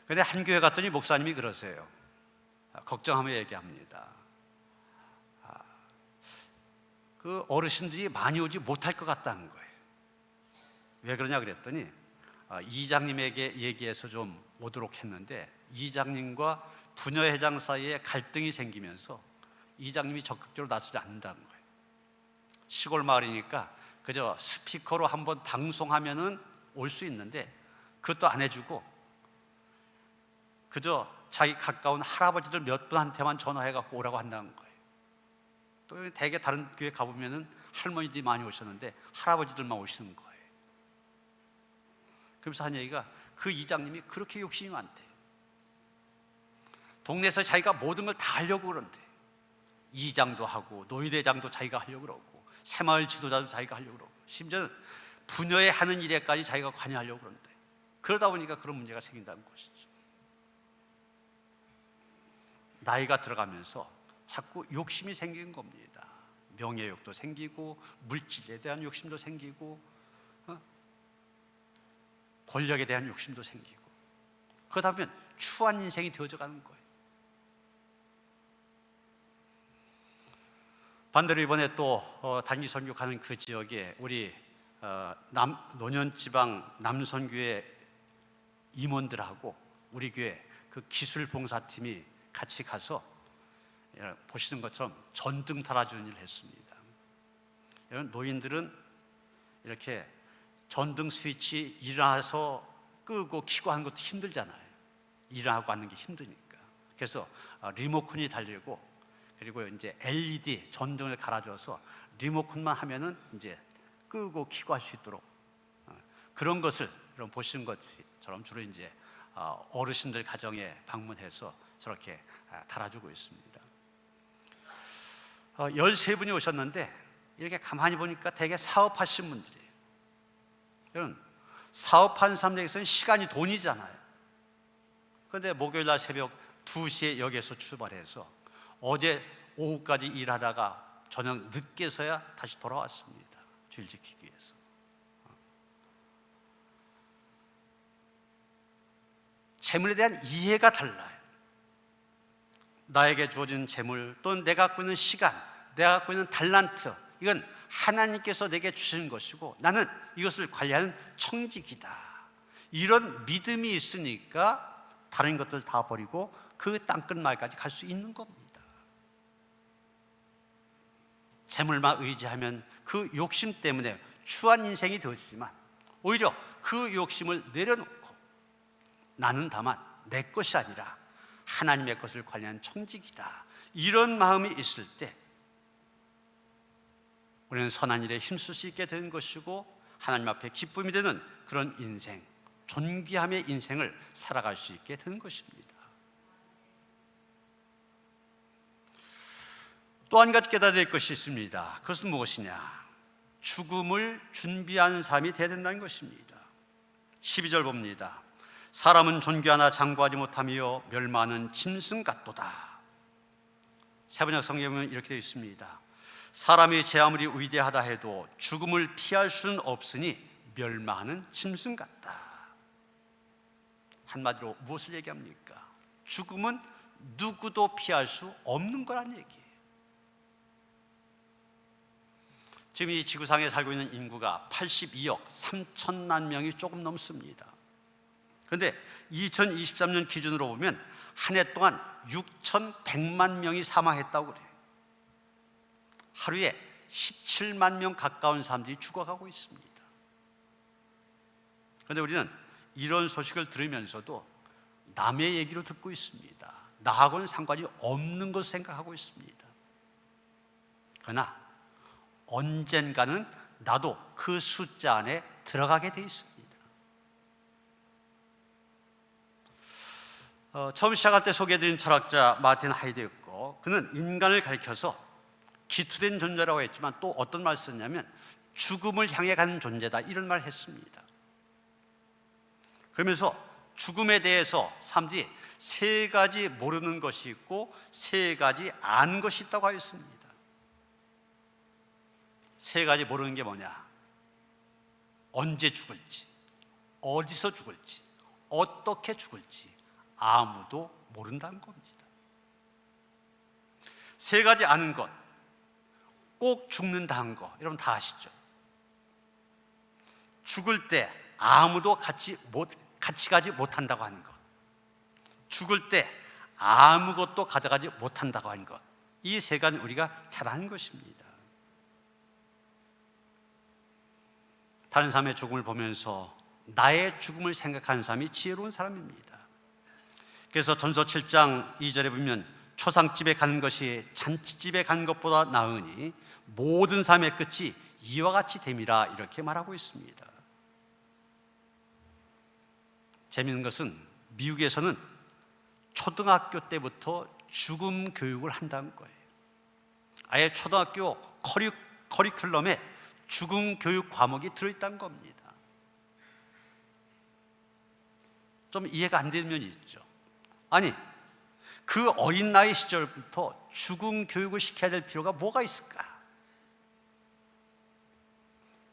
그런데 한 교회 갔더니 목사님이 그러세요. 걱정하며 얘기합니다. 그 어르신들이 많이 오지 못할 것 같다는 거예요. 왜 그러냐 그랬더니 이장님에게 얘기해서 좀 오도록 했는데 이장님과 부녀회장 사이에 갈등이 생기면서 이장님이 적극적으로 나서지 않는다는 거예요. 시골 마을이니까 그저 스피커로 한번 방송하면은 올 수 있는데 그것도 안 해주고 그저 자기 가까운 할아버지들 몇 분한테만 전화해갖고 오라고 한다는 거예요. 또 대개 다른 교회 가보면은 할머니들이 많이 오셨는데 할아버지들만 오시는 거예요. 그러면서 한 얘기가 그 이장님이 그렇게 욕심이 많대요. 동네에서 자기가 모든 걸 다 하려고 그런대. 이장도 하고 노예대장도 자기가 하려고 그러고 새마을 지도자도 자기가 하려고 그러고 심지어는 부녀에 하는 일에까지 자기가 관여하려고 그런대. 그러다 보니까 그런 문제가 생긴다는 것이죠. 나이가 들어가면서 자꾸 욕심이 생긴 겁니다. 명예욕도 생기고 물질에 대한 욕심도 생기고 권력에 대한 욕심도 생기고, 그러다 보면 추한 인생이 되어져 가는 거예요. 반대로 이번에 또 단기 선교하는 그 지역에 우리 노년지방 남선교회 임원들하고 우리 교회 그 기술봉사팀이 같이 가서 보시는 것처럼 전등 달아주는 일을 했습니다. 이런 노인들은 이렇게 전등 스위치 일어나서 끄고 켜고 하는 것도 힘들잖아요. 일어나고 하는 게 힘드니까. 그래서 리모컨이 달리고, 그리고 이제 LED 전등을 갈아줘서 리모컨만 하면은 이제 끄고 켜고 할 수 있도록, 그런 것을 이런 보시는 것처럼 주로 이제 어르신들 가정에 방문해서 저렇게 달아주고 있습니다. 13분이 오셨는데 이렇게 가만히 보니까 되게 사업하신 분들이에요. 여러분, 사업하는 사람들에게서는 시간이 돈이잖아요. 그런데 목요일날 새벽 2시에 여기에서 출발해서 어제 오후까지 일하다가 저녁 늦게서야 다시 돌아왔습니다. 주일 지키기 위해서. 재물에 대한 이해가 달라요. 나에게 주어진 재물, 또는 내가 갖고 있는 시간, 내가 갖고 있는 달란트, 이건 하나님께서 내게 주신 것이고 나는 이것을 관리하는 청직이다. 이런 믿음이 있으니까 다른 것들 다 버리고 그 땅끝말까지 갈 수 있는 겁니다. 재물만 의지하면 그 욕심 때문에 추한 인생이 되었지만, 오히려 그 욕심을 내려놓고 나는 다만 내 것이 아니라 하나님의 것을 관리하는 청직이다, 이런 마음이 있을 때 우리는 선한 일에 힘쓸 수 있게 되는 것이고, 하나님 앞에 기쁨이 되는 그런 인생, 존귀함의 인생을 살아갈 수 있게 되는 것입니다. 또 한 가지 깨달아야 될 것이 있습니다. 그것은 무엇이냐? 죽음을 준비하는 삶이 되어야 된다는 것입니다. 12절 봅니다. 사람은 존귀하나 장구하지 못하며 멸망하는 짐승 같도다. 세번역 성경에 보면 이렇게 되어 있습니다. 사람이 제 아무리 위대하다 해도 죽음을 피할 수는 없으니 멸망하는 짐승 같다. 한마디로 무엇을 얘기합니까? 죽음은 누구도 피할 수 없는 거란 얘기예요. 지금 이 지구상에 살고 있는 인구가 82억 3천만 명이 조금 넘습니다. 그런데 2023년 기준으로 보면 한 해 동안 6,100만 명이 사망했다고 그래요. 하루에 17만 명 가까운 사람들이 죽어가고 있습니다. 그런데 우리는 이런 소식을 들으면서도 남의 얘기로 듣고 있습니다. 나하고는 상관이 없는 것을 생각하고 있습니다. 그러나 언젠가는 나도 그 숫자 안에 들어가게 돼 있습니다. 처음 시작할 때 소개해드린 철학자 마틴 하이데거, 그는 인간을 가리켜서 기투된 존재라고 했지만 또 어떤 말을 썼냐면 죽음을 향해 가는 존재다, 이런 말을 했습니다. 그러면서 죽음에 대해서 사람들이 세 가지 모르는 것이 있고 세 가지 아는 것이 있다고 하였습니다. 세 가지 모르는 게 뭐냐? 언제 죽을지, 어디서 죽을지, 어떻게 죽을지 아무도 모른다는 겁니다. 세 가지 아는 것, 꼭 죽는다는 거 여러분 다 아시죠? 죽을 때 아무도 같이 가지 못한다고 하는 것, 죽을 때 아무것도 가져가지 못한다고 하는 것, 이 세 가지 우리가 잘 아는 것입니다. 다른 사람의 죽음을 보면서 나의 죽음을 생각하는 사람이 지혜로운 사람입니다. 그래서 전서 7장 2절에 보면 초상집에 가는 것이 잔치집에 가는 것보다 나으니 모든 삶의 끝이 이와 같이 됨이라, 이렇게 말하고 있습니다. 재미있는 것은 미국에서는 초등학교 때부터 죽음 교육을 한다는 거예요. 아예 초등학교 커리큘럼에 죽음 교육 과목이 들어있다는 겁니다. 좀 이해가 안 되는 면이 있죠. 아니, 그 어린 나이 시절부터 죽음 교육을 시켜야 될 필요가 뭐가 있을까?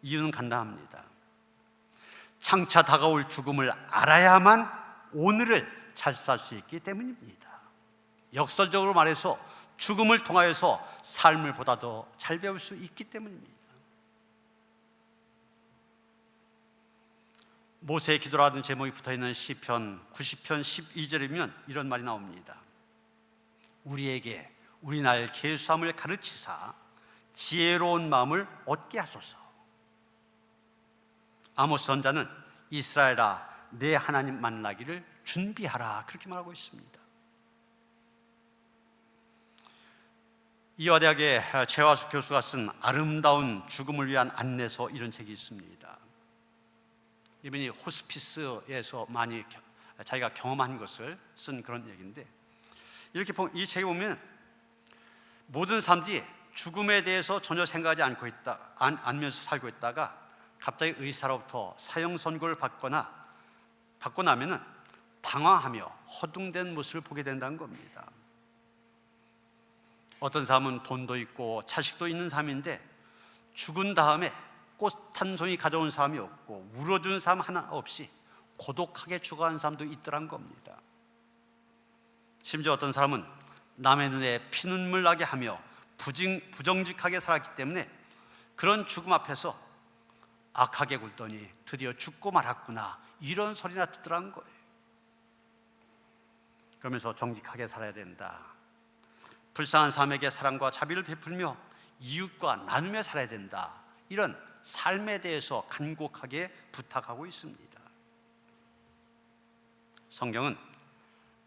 이유는 간단합니다. 장차 다가올 죽음을 알아야만 오늘을 잘 살 수 있기 때문입니다. 역설적으로 말해서 죽음을 통하여서 삶을 보다 더 잘 배울 수 있기 때문입니다. 모세의 기도라는 제목이 붙어있는 시편 90편 12절이면 이런 말이 나옵니다. 우리에게 우리 날 계수함을 가르치사 지혜로운 마음을 얻게 하소서. 아모스 선자는 이스라엘아 내 하나님 만나기를 준비하라 그렇게 말하고 있습니다. 이화대학의 최화숙 교수가 쓴 아름다운 죽음을 위한 안내서 이런 책이 있습니다. 이분이 호스피스에서 많이 자기가 경험한 것을 쓴 그런 얘기인데, 이렇게 이 책에 보면 모든 사람들이 죽음에 대해서 전혀 생각하지 않으면서 살고 있다가 갑자기 의사로부터 사형 선고를 받고 나면은 당황하며 허둥된 모습을 보게 된다는 겁니다. 어떤 사람은 돈도 있고 자식도 있는 사람인데 죽은 다음에 꽃 한 송이 가져온 사람이 없고 울어주는 사람 하나 없이 고독하게 죽어가는 사람도 있더란 겁니다. 심지어 어떤 사람은 남의 눈에 피눈물 나게 하며 부정직하게 살았기 때문에 그런 죽음 앞에서 악하게 굴더니 드디어 죽고 말았구나 이런 소리나 듣더란 거예요. 그러면서 정직하게 살아야 된다, 불쌍한 사람에게 사랑과 자비를 베풀며 이웃과 나누며 살아야 된다, 이런 삶에 대해서 간곡하게 부탁하고 있습니다. 성경은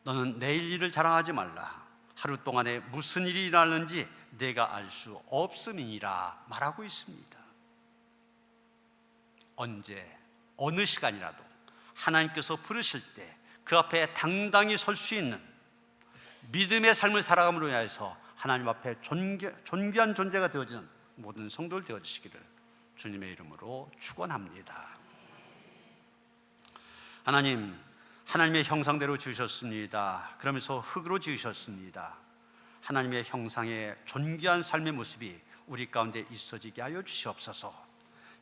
너는 내일 일을 자랑하지 말라, 하루 동안에 무슨 일이 일어나는지 내가 알 수 없음이니라 말하고 있습니다. 언제 어느 시간이라도 하나님께서 부르실 때 그 앞에 당당히 설 수 있는 믿음의 삶을 살아감으로 인해서 하나님 앞에 존귀한 존재가 되어지는 모든 성도들 되어주시기를 주님의 이름으로 축원합니다. 하나님, 하나님의 형상대로 지으셨습니다. 그러면서 흙으로 지으셨습니다. 하나님의 형상의 존귀한 삶의 모습이 우리 가운데 있어지게 하여 주시옵소서.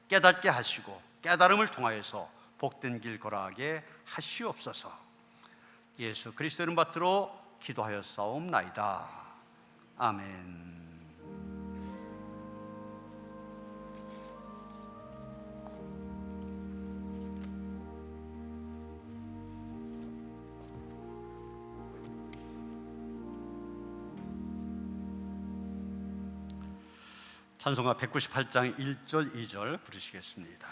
깨닫게 하시고 깨달음을 통하여서 복된 길 걸어가게 하시옵소서. 예수 그리스도 이름 받들어 기도하였사옵나이다. 아멘. 찬송가 198장 1절 2절 부르시겠습니다.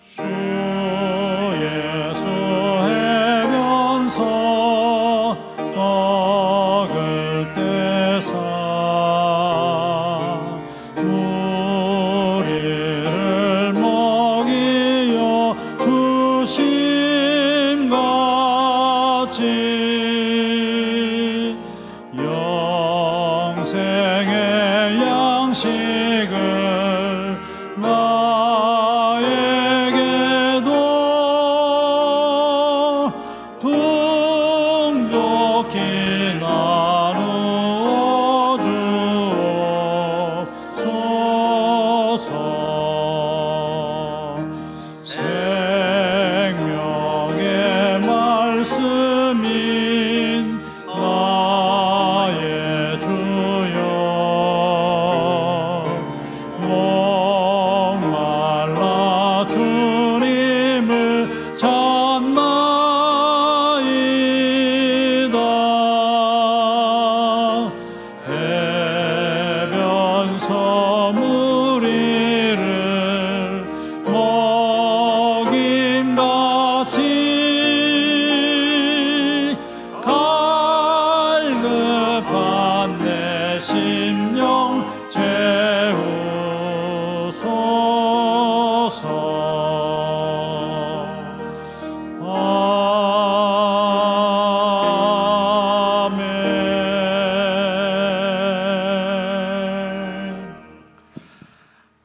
주 예수 해면서 떡을 떼사 우리를 먹이어 주심같이 영생의 양식을 나에게도 풍족히 나누어 주옵소서. 생명의 말씀인 나의 주여, 목말라 주님을 찾나이다. 해변서 무리를 먹임같이 갈급한 내 심령 채우소서. 아멘.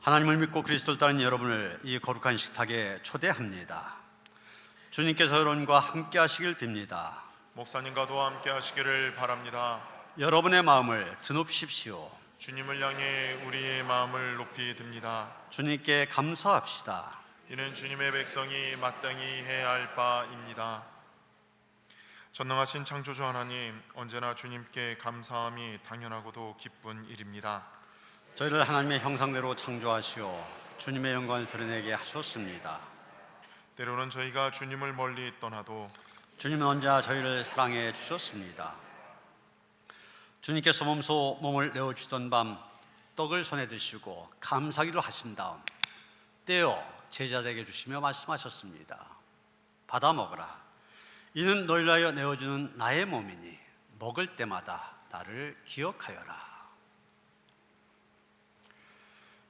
하나님을 믿고 그리스도를 따르는 여러분을 이 거룩한 식탁에 초대합니다. 주님께서 여러분과 함께 하시길 빕니다. 목사님과도 함께 하시기를 바랍니다. 여러분의 마음을 드높이십시오. 주님을 향해 우리의 마음을 높이 듭니다. 주님께 감사합시다. 이는 주님의 백성이 마땅히 해야 할 바입니다. 전능하신 창조주 하나님, 언제나 주님께 감사함이 당연하고도 기쁜 일입니다. 저희를 하나님의 형상대로 창조하시어 주님의 영광을 드러내게 하셨습니다. 때로는 저희가 주님을 멀리 떠나도 주님은 언제나 저희를 사랑해 주셨습니다. 주님께서 몸을 내어주던 밤 떡을 손에 드시고 감사기도 하신 다음 떼어 제자들에게 주시며 말씀하셨습니다. 받아 먹으라. 이는 너희를 위하여 내어주는 나의 몸이니 먹을 때마다 나를 기억하여라.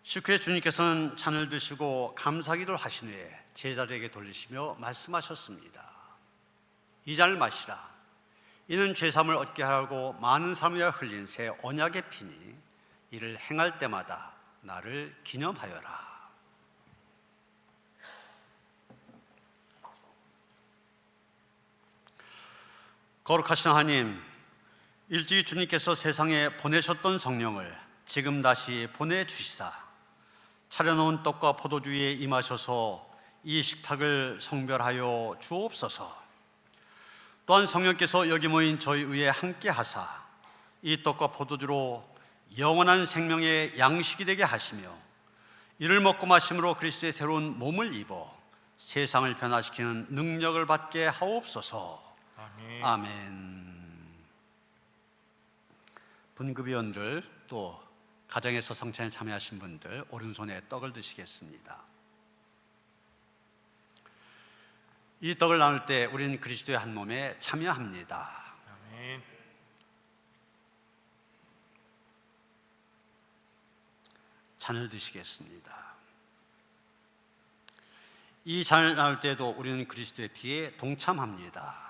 식후에 주님께서는 잔을 드시고 감사기도를 하신 후에 제자들에게 돌리시며 말씀하셨습니다. 이 잔을 마시라. 이는 죄사함을 얻게 하라고 많은 사람을 위하여 흘린 새 언약의 피니 이를 행할 때마다 나를 기념하여라. 거룩하신 하나님, 일찍이 주님께서 세상에 보내셨던 성령을 지금 다시 보내주시사 차려놓은 떡과 포도주 위에 임하셔서 이 식탁을 성별하여 주옵소서. 또한 성령께서 여기 모인 저희 위에 함께 하사 이 떡과 포도주로 영원한 생명의 양식이 되게 하시며 이를 먹고 마심으로 그리스도의 새로운 몸을 입어 세상을 변화시키는 능력을 받게 하옵소서. 아멘. 아멘. 분급위원들 또 가정에서 성찬에 참여하신 분들 오른손에 떡을 드시겠습니다. 이 떡을 나눌 때 우리는 그리스도의 한 몸에 참여합니다. 아멘. 잔을 드시겠습니다. 이 잔을 나눌 때도 우리는 그리스도의 피에 동참합니다.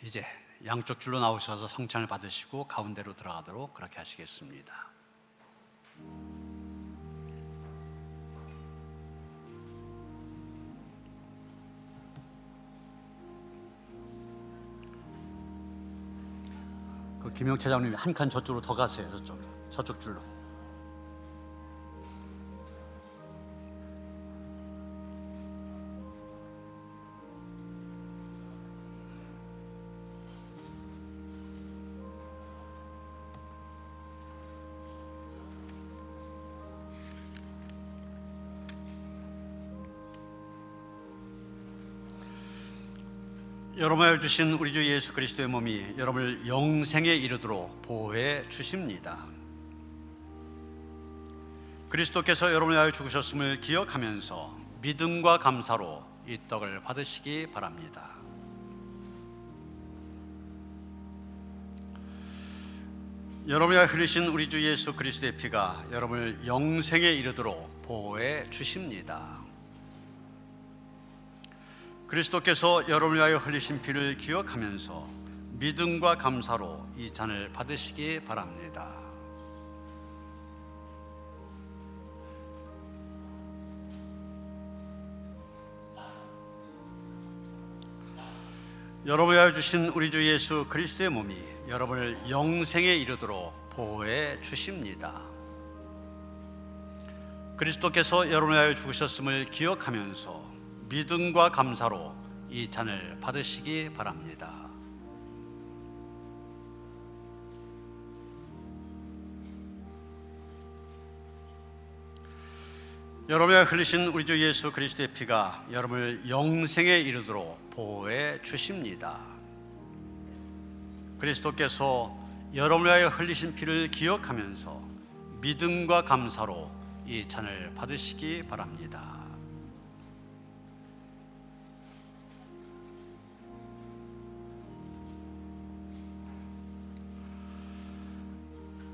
이제 양쪽 줄로 나오셔서 성찬을 받으시고 가운데로 들어가도록 그렇게 하시겠습니다. 그 김영채 장님 한 칸 저쪽으로 더 가세요. 저쪽 줄로. 여러분을 주신 우리 주 예수 그리스도의 몸이 여러분을 영생에 이르도록 보호해 주십니다. 그리스도께서 여러분을 위하여 죽으셨음을 기억하면서 믿음과 감사로 이 떡을 받으시기 바랍니다. 여러분을 위하여 흘리신 우리 주 예수 그리스도의 피가 여러분을 영생에 이르도록 보호해 주십니다. 그리스도께서 여러분을 위하여 흘리신 피를 기억하면서 믿음과 감사로 이 잔을 받으시기 바랍니다. 여러분을 위하여 주신 우리 주 예수 그리스도의 몸이 여러분을 영생에 이르도록 보호해 주십니다. 그리스도께서 여러분을 위하여 죽으셨음을 기억하면서 믿음과 감사로 이 잔을 받으시기 바랍니다. 여러분이 흘리신 우리 주 예수 그리스도의 피가 여러분을 영생에 이르도록 보호해 주십니다. 그리스도께서 여러분을 위하여 흘리신 피를 기억하면서 믿음과 감사로 이 잔을 받으시기 바랍니다.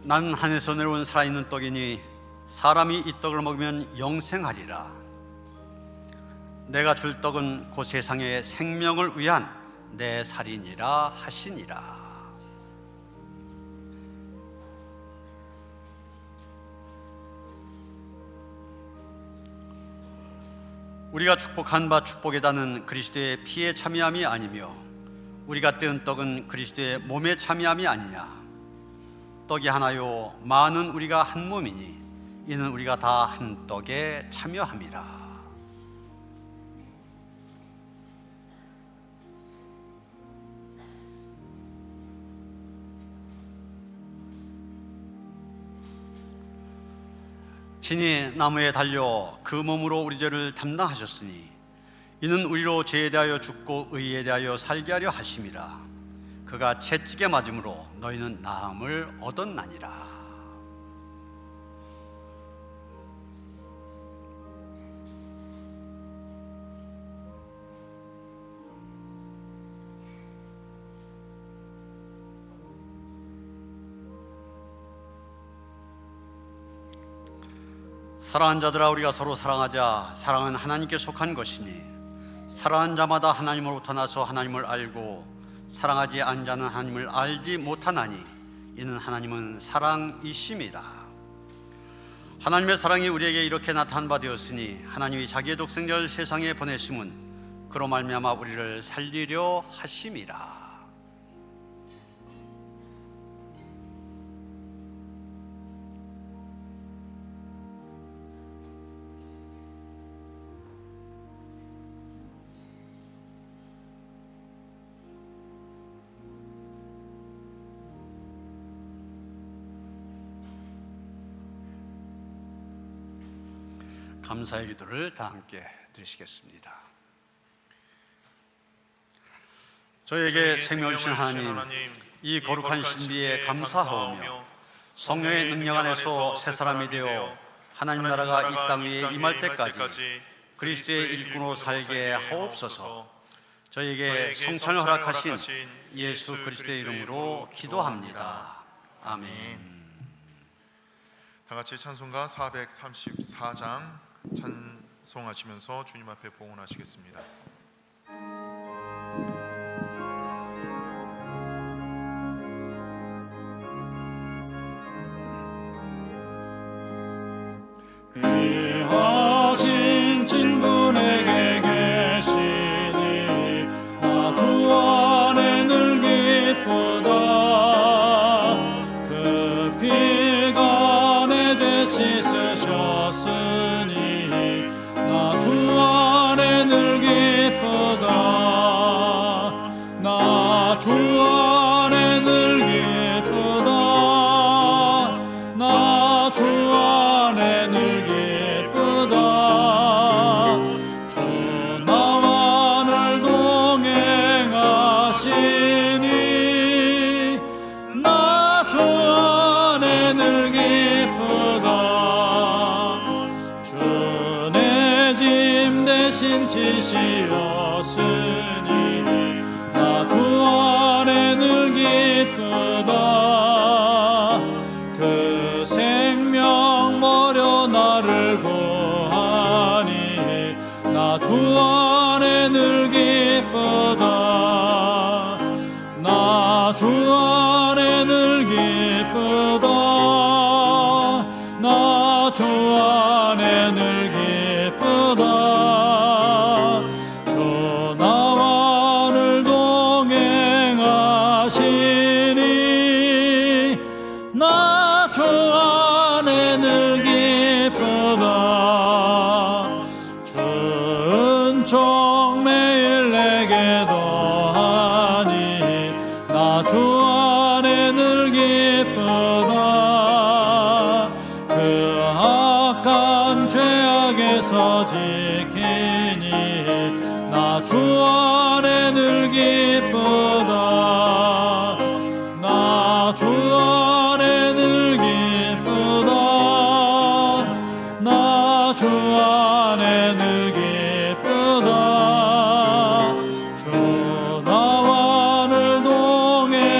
나는 하늘에서 내려온 살아있는 떡이니 사람이 이 떡을 먹으면 영생하리라. 내가 줄 떡은 곧 세상의 생명을 위한 내 살이니라 하시니라. 우리가 축복한 바 축복에다는 그리스도의 피에 참여함이 아니며 우리가 떼은 떡은 그리스도의 몸에 참여함이 아니냐. 떡이 하나요 많은 우리가 한 몸이니 이는 우리가 다 한 떡에 참여함이라. 친히 나무에 달려 그 몸으로 우리 죄를 담당하셨으니 이는 우리로 죄에 대하여 죽고 의에 대하여 살게 하려 하심이라. 그가 채찍에 맞음으로 너희는 나음을 얻었나니라. 사랑하는 자들아, 우리가 서로 사랑하자. 사랑은 하나님께 속한 것이니 사랑하는 자마다 하나님으로부터 나서 하나님을 알고 사랑하지 않은 자는 하나님을 알지 못하나니 이는 하나님은 사랑이심이라. 하나님의 사랑이 우리에게 이렇게 나타난 바 되었으니 하나님이 자기의 독생자를 세상에 보내심은 그로 말미암아 우리를 살리려 하심이라. 감사의 기도를 다 함께 드리시겠습니다. 저에게 생명을 주신 하나님, 이 거룩한 신비에 감사하오며 성령의 능력 안에서 새 사람이 되어 하나님 나라가 이 땅 위에 임할 때까지 그리스도의 일꾼으로 살게 하옵소서. 저에게 성찬을 허락하신 예수 그리스도의 이름으로 기도합니다. 아멘. 다 같이 찬송가 434장 찬송하시면서 주님 앞에 봉헌하시겠습니다. 귀하신 친분에게 계시니 나 주 안에 늘 기쁘다. 그 피가 내 죄 씻으셨으니 나 주 안에 늘 기쁘다. 나 주 안에 늘 기쁘다. 나 주 안에 늘 기쁘다. 주 나와 늘 동행하시니 나 주 안에 늘 기쁘다. 주 내 짐 대신 지시었으니 나 주 안에 늘 기쁘다. 그 생명 버려 나를 구하니 나 주 안에 늘 기쁘다. 나 주 안에 늘 기쁘다. 나 주 안에 늘 기쁘다. 주 나와 늘 동행하시니 나 주 안에 늘 기쁘다. 주 은총 매일 내게 더하니 나 주 안에 늘 기쁘다. 그 악한 죄악에서 지키니 나 주 안에 늘 기쁘다. 나 주 안에 늘 기쁘다. 나 주 안에 늘 기쁘다. 주 나와 늘 동행하시니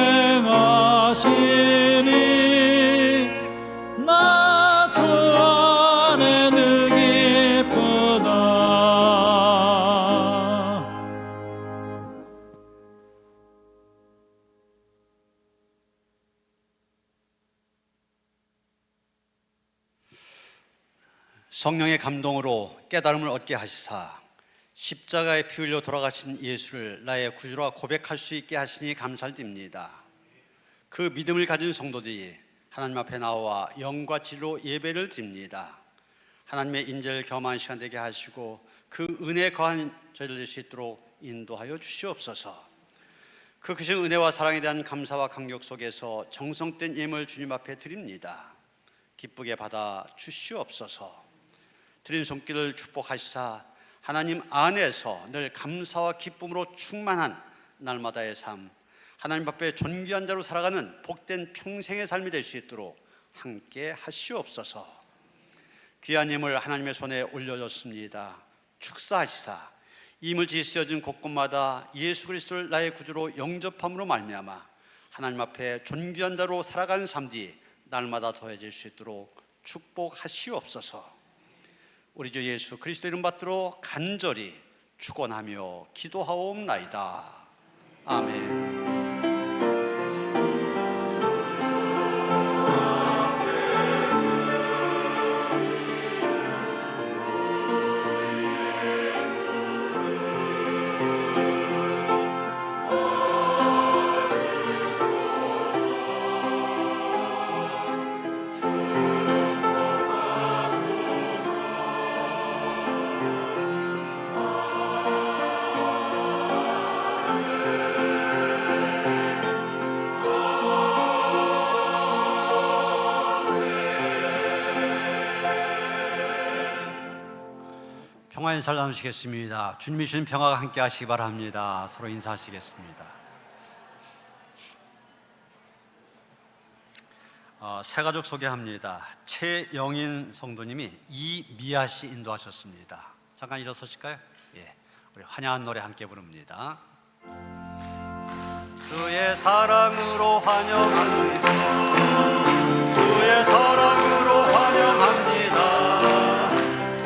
나 주 안에 늘 기쁘다. 성령의 감동으로 깨달음을 얻게 하시사 십자가에 피 흘려 돌아가신 예수를 나의 구주라 고백할 수 있게 하시니 감사드립니다. 그 믿음을 가진 성도들이 하나님 앞에 나와 영과 진리로 예배를 드립니다. 하나님의 임재를 경험하는 시간 되게 하시고 그 은혜에 거한 저희들 될 수 있도록 인도하여 주시옵소서. 그 크신 은혜와 사랑에 대한 감사와 감격 속에서 정성된 예물 주님 앞에 드립니다. 기쁘게 받아 주시옵소서. 드린 손길을 축복하시사 하나님 안에서 늘 감사와 기쁨으로 충만한 날마다의 삶, 하나님 앞에 존귀한 자로 살아가는 복된 평생의 삶이 될 수 있도록 함께 하시옵소서. 귀한 예물 하나님의 손에 올려줬습니다. 축사하시사 이물 지으셔진 곳곳마다 예수 그리스도를 나의 구주로 영접함으로 말미암아 하나님 앞에 존귀한 자로 살아가는 삶이 날마다 더해질 수 있도록 축복하시옵소서. 우리 주 예수 그리스도 이름 받들어 간절히 축원하며 기도하옵나이다. 아멘. 평안히 인사를 나누시겠습니다. 주님이 주신 평화가 함께 하시기 바랍니다. 서로 인사하시겠습니다. 새가족 소개합니다. 최영인 성도님이 이미아 씨 인도하셨습니다. 잠깐 일어서실까요? 예, 우리 환영한 노래 함께 부릅니다. 주의 사랑으로 환영합니다. 주의 사랑으로 환영합니다.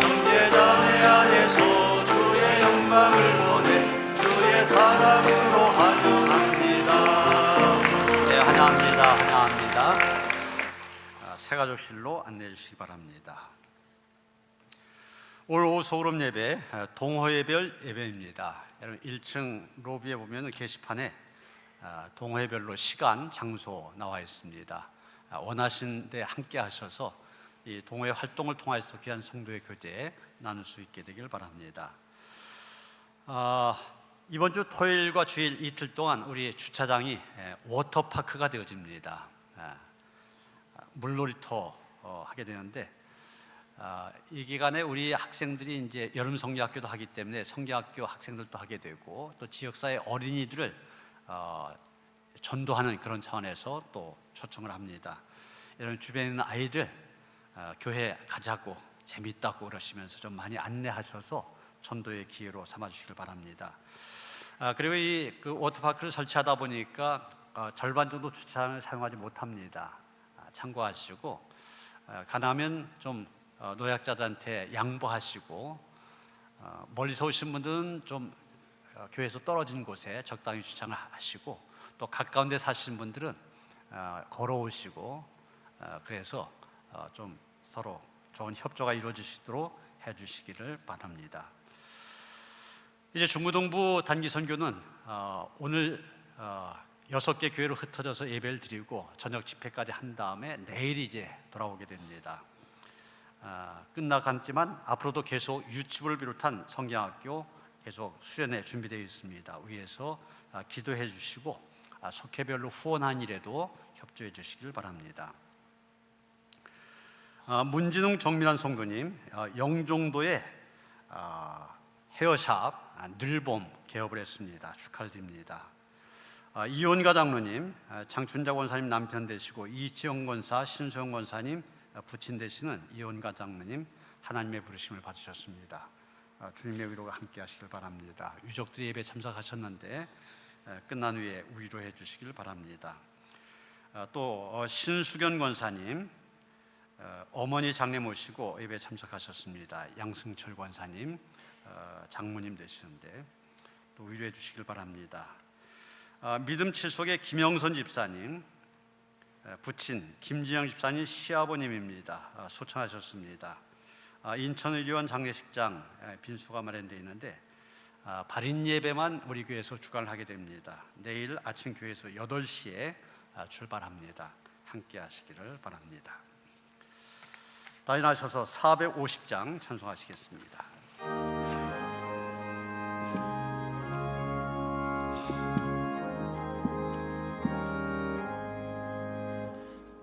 형제자매 안에서 주의 영광을 보내 주의 사랑으로 환영합니다. 네, 환영합니다. 환영합니다. 새가족실로 안내해 주시기 바랍니다. 올 오후 소그룹 예배 동호회별 예배입니다. 여러분 1층 로비에 보면 게시판에 동호회별로 시간, 장소 나와 있습니다. 원하신 데 함께 하셔서 이 동호회 활동을 통해서 귀한 성도의 교제 나눌 수 있게 되길 바랍니다. 이번 주 토요일과 주일 이틀 동안 우리 주차장이 워터파크가 되어집니다. 물놀이터 하게 되는데 이 기간에 우리 학생들이 이제 여름 성경학교도 하기 때문에 성경학교 학생들도 하게 되고 또 지역사회 어린이들을 전도하는 그런 차원에서 또 초청을 합니다. 이런 주변에 있는 아이들 교회 가자고 재밌다고 그러시면서 좀 많이 안내하셔서 전도의 기회로 삼아주시길 바랍니다. 그리고 그 워터파크를 설치하다 보니까 절반 정도 주차장을 사용하지 못합니다. 참고하시고 가능하면 좀 노약자들한테 양보하시고 멀리서 오신 분들은 좀 교회에서 떨어진 곳에 적당히 주차를 하시고 또 가까운 데 사시는 분들은 걸어오시고 그래서 좀 서로 좋은 협조가 이루어지도록 해주시기를 바랍니다. 이제 중부동부 단기 선교는 오늘 6개 교회로 흩어져서 예배를 드리고 저녁 집회까지 한 다음에 내일 이제 돌아오게 됩니다. 끝나갔지만 앞으로도 계속 유치부를 비롯한 성경학교 계속 수련회 준비되어 있습니다. 위에서 기도해 주시고 속회별로 후원한 일에도 협조해 주시길 바랍니다. 문진웅 정민환 성도님 영종도에 헤어샵 늘봄 개업을 했습니다. 축하를 드립니다. 이온가 장로님 장춘자 권사님 남편 되시고 이지영 권사 신소영 권사님 부친 되시는 이온가 장로님 하나님의 부르심을 받으셨습니다. 주님의 위로가 함께 하시길 바랍니다. 유족들이 예배 참석하셨는데 끝난 후에 위로해 주시길 바랍니다. 또 신수견 권사님 어머니 장례 모시고 예배 참석하셨습니다. 양승철 권사님 장모님 되시는데 또 위로해 주시길 바랍니다. 믿음 칠속의 김영선 집사님 부친 김지영 집사님 시아버님입니다. 소천하셨습니다. 인천의료원 장례식장 빈수가 마련되어 있는데 발인 예배만 우리 교회에서 주관을 하게 됩니다. 내일 아침 교회에서 8시에 출발합니다. 함께 하시기를 바랍니다. 다 일어나셔서 450장 찬송하시겠습니다.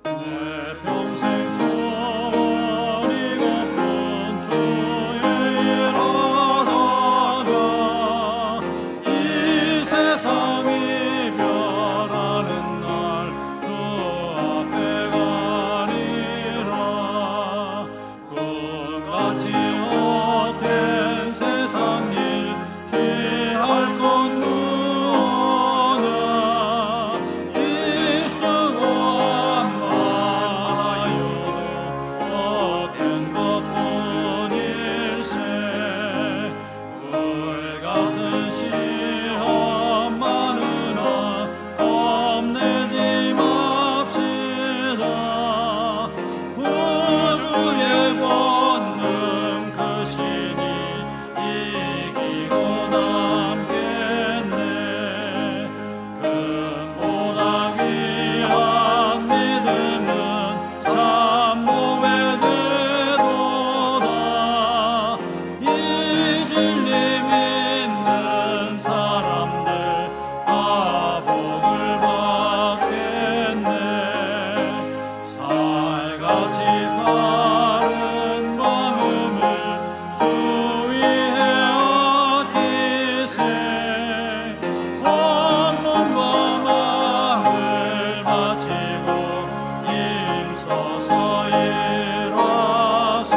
내 평생 소원이 고픈 주의 일하다가 이 세상 이별하는 날 주 앞에 가리라. 끝같이 헛된 세상 일 취할 건 누구냐. 이 수고한 헛된 것뿐일세. 불같은 시험 많으나 겁내지 맙시다. 구주의 권능 크시니 이기고 남겠네. 금보다 귀한 믿음은 참몸에 되도다. 이 진리 믿는 사람들 다 복을 받겠네. 살같이 바른 마음을 주위에 얻기세. 온몸과 마음을 바치고 힘써서 일하세.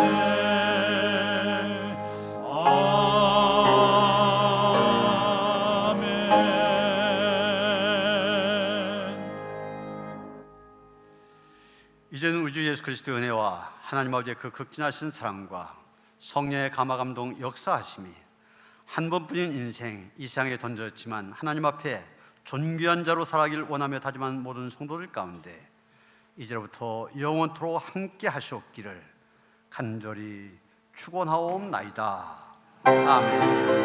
아멘. 이제는 우리 주 예수 그리스도의 은혜와 하나님 아버지의 그 극진하신 사랑과 성령의 감화감동 역사하심이 한 번뿐인 인생 이 세상에 던졌지만 하나님 앞에 존귀한 자로 살아가길 원하며 다짐한 모든 성도들 가운데 이제로부터 영원토록 함께 하시옵기를 간절히 축원하옵나이다. 아멘.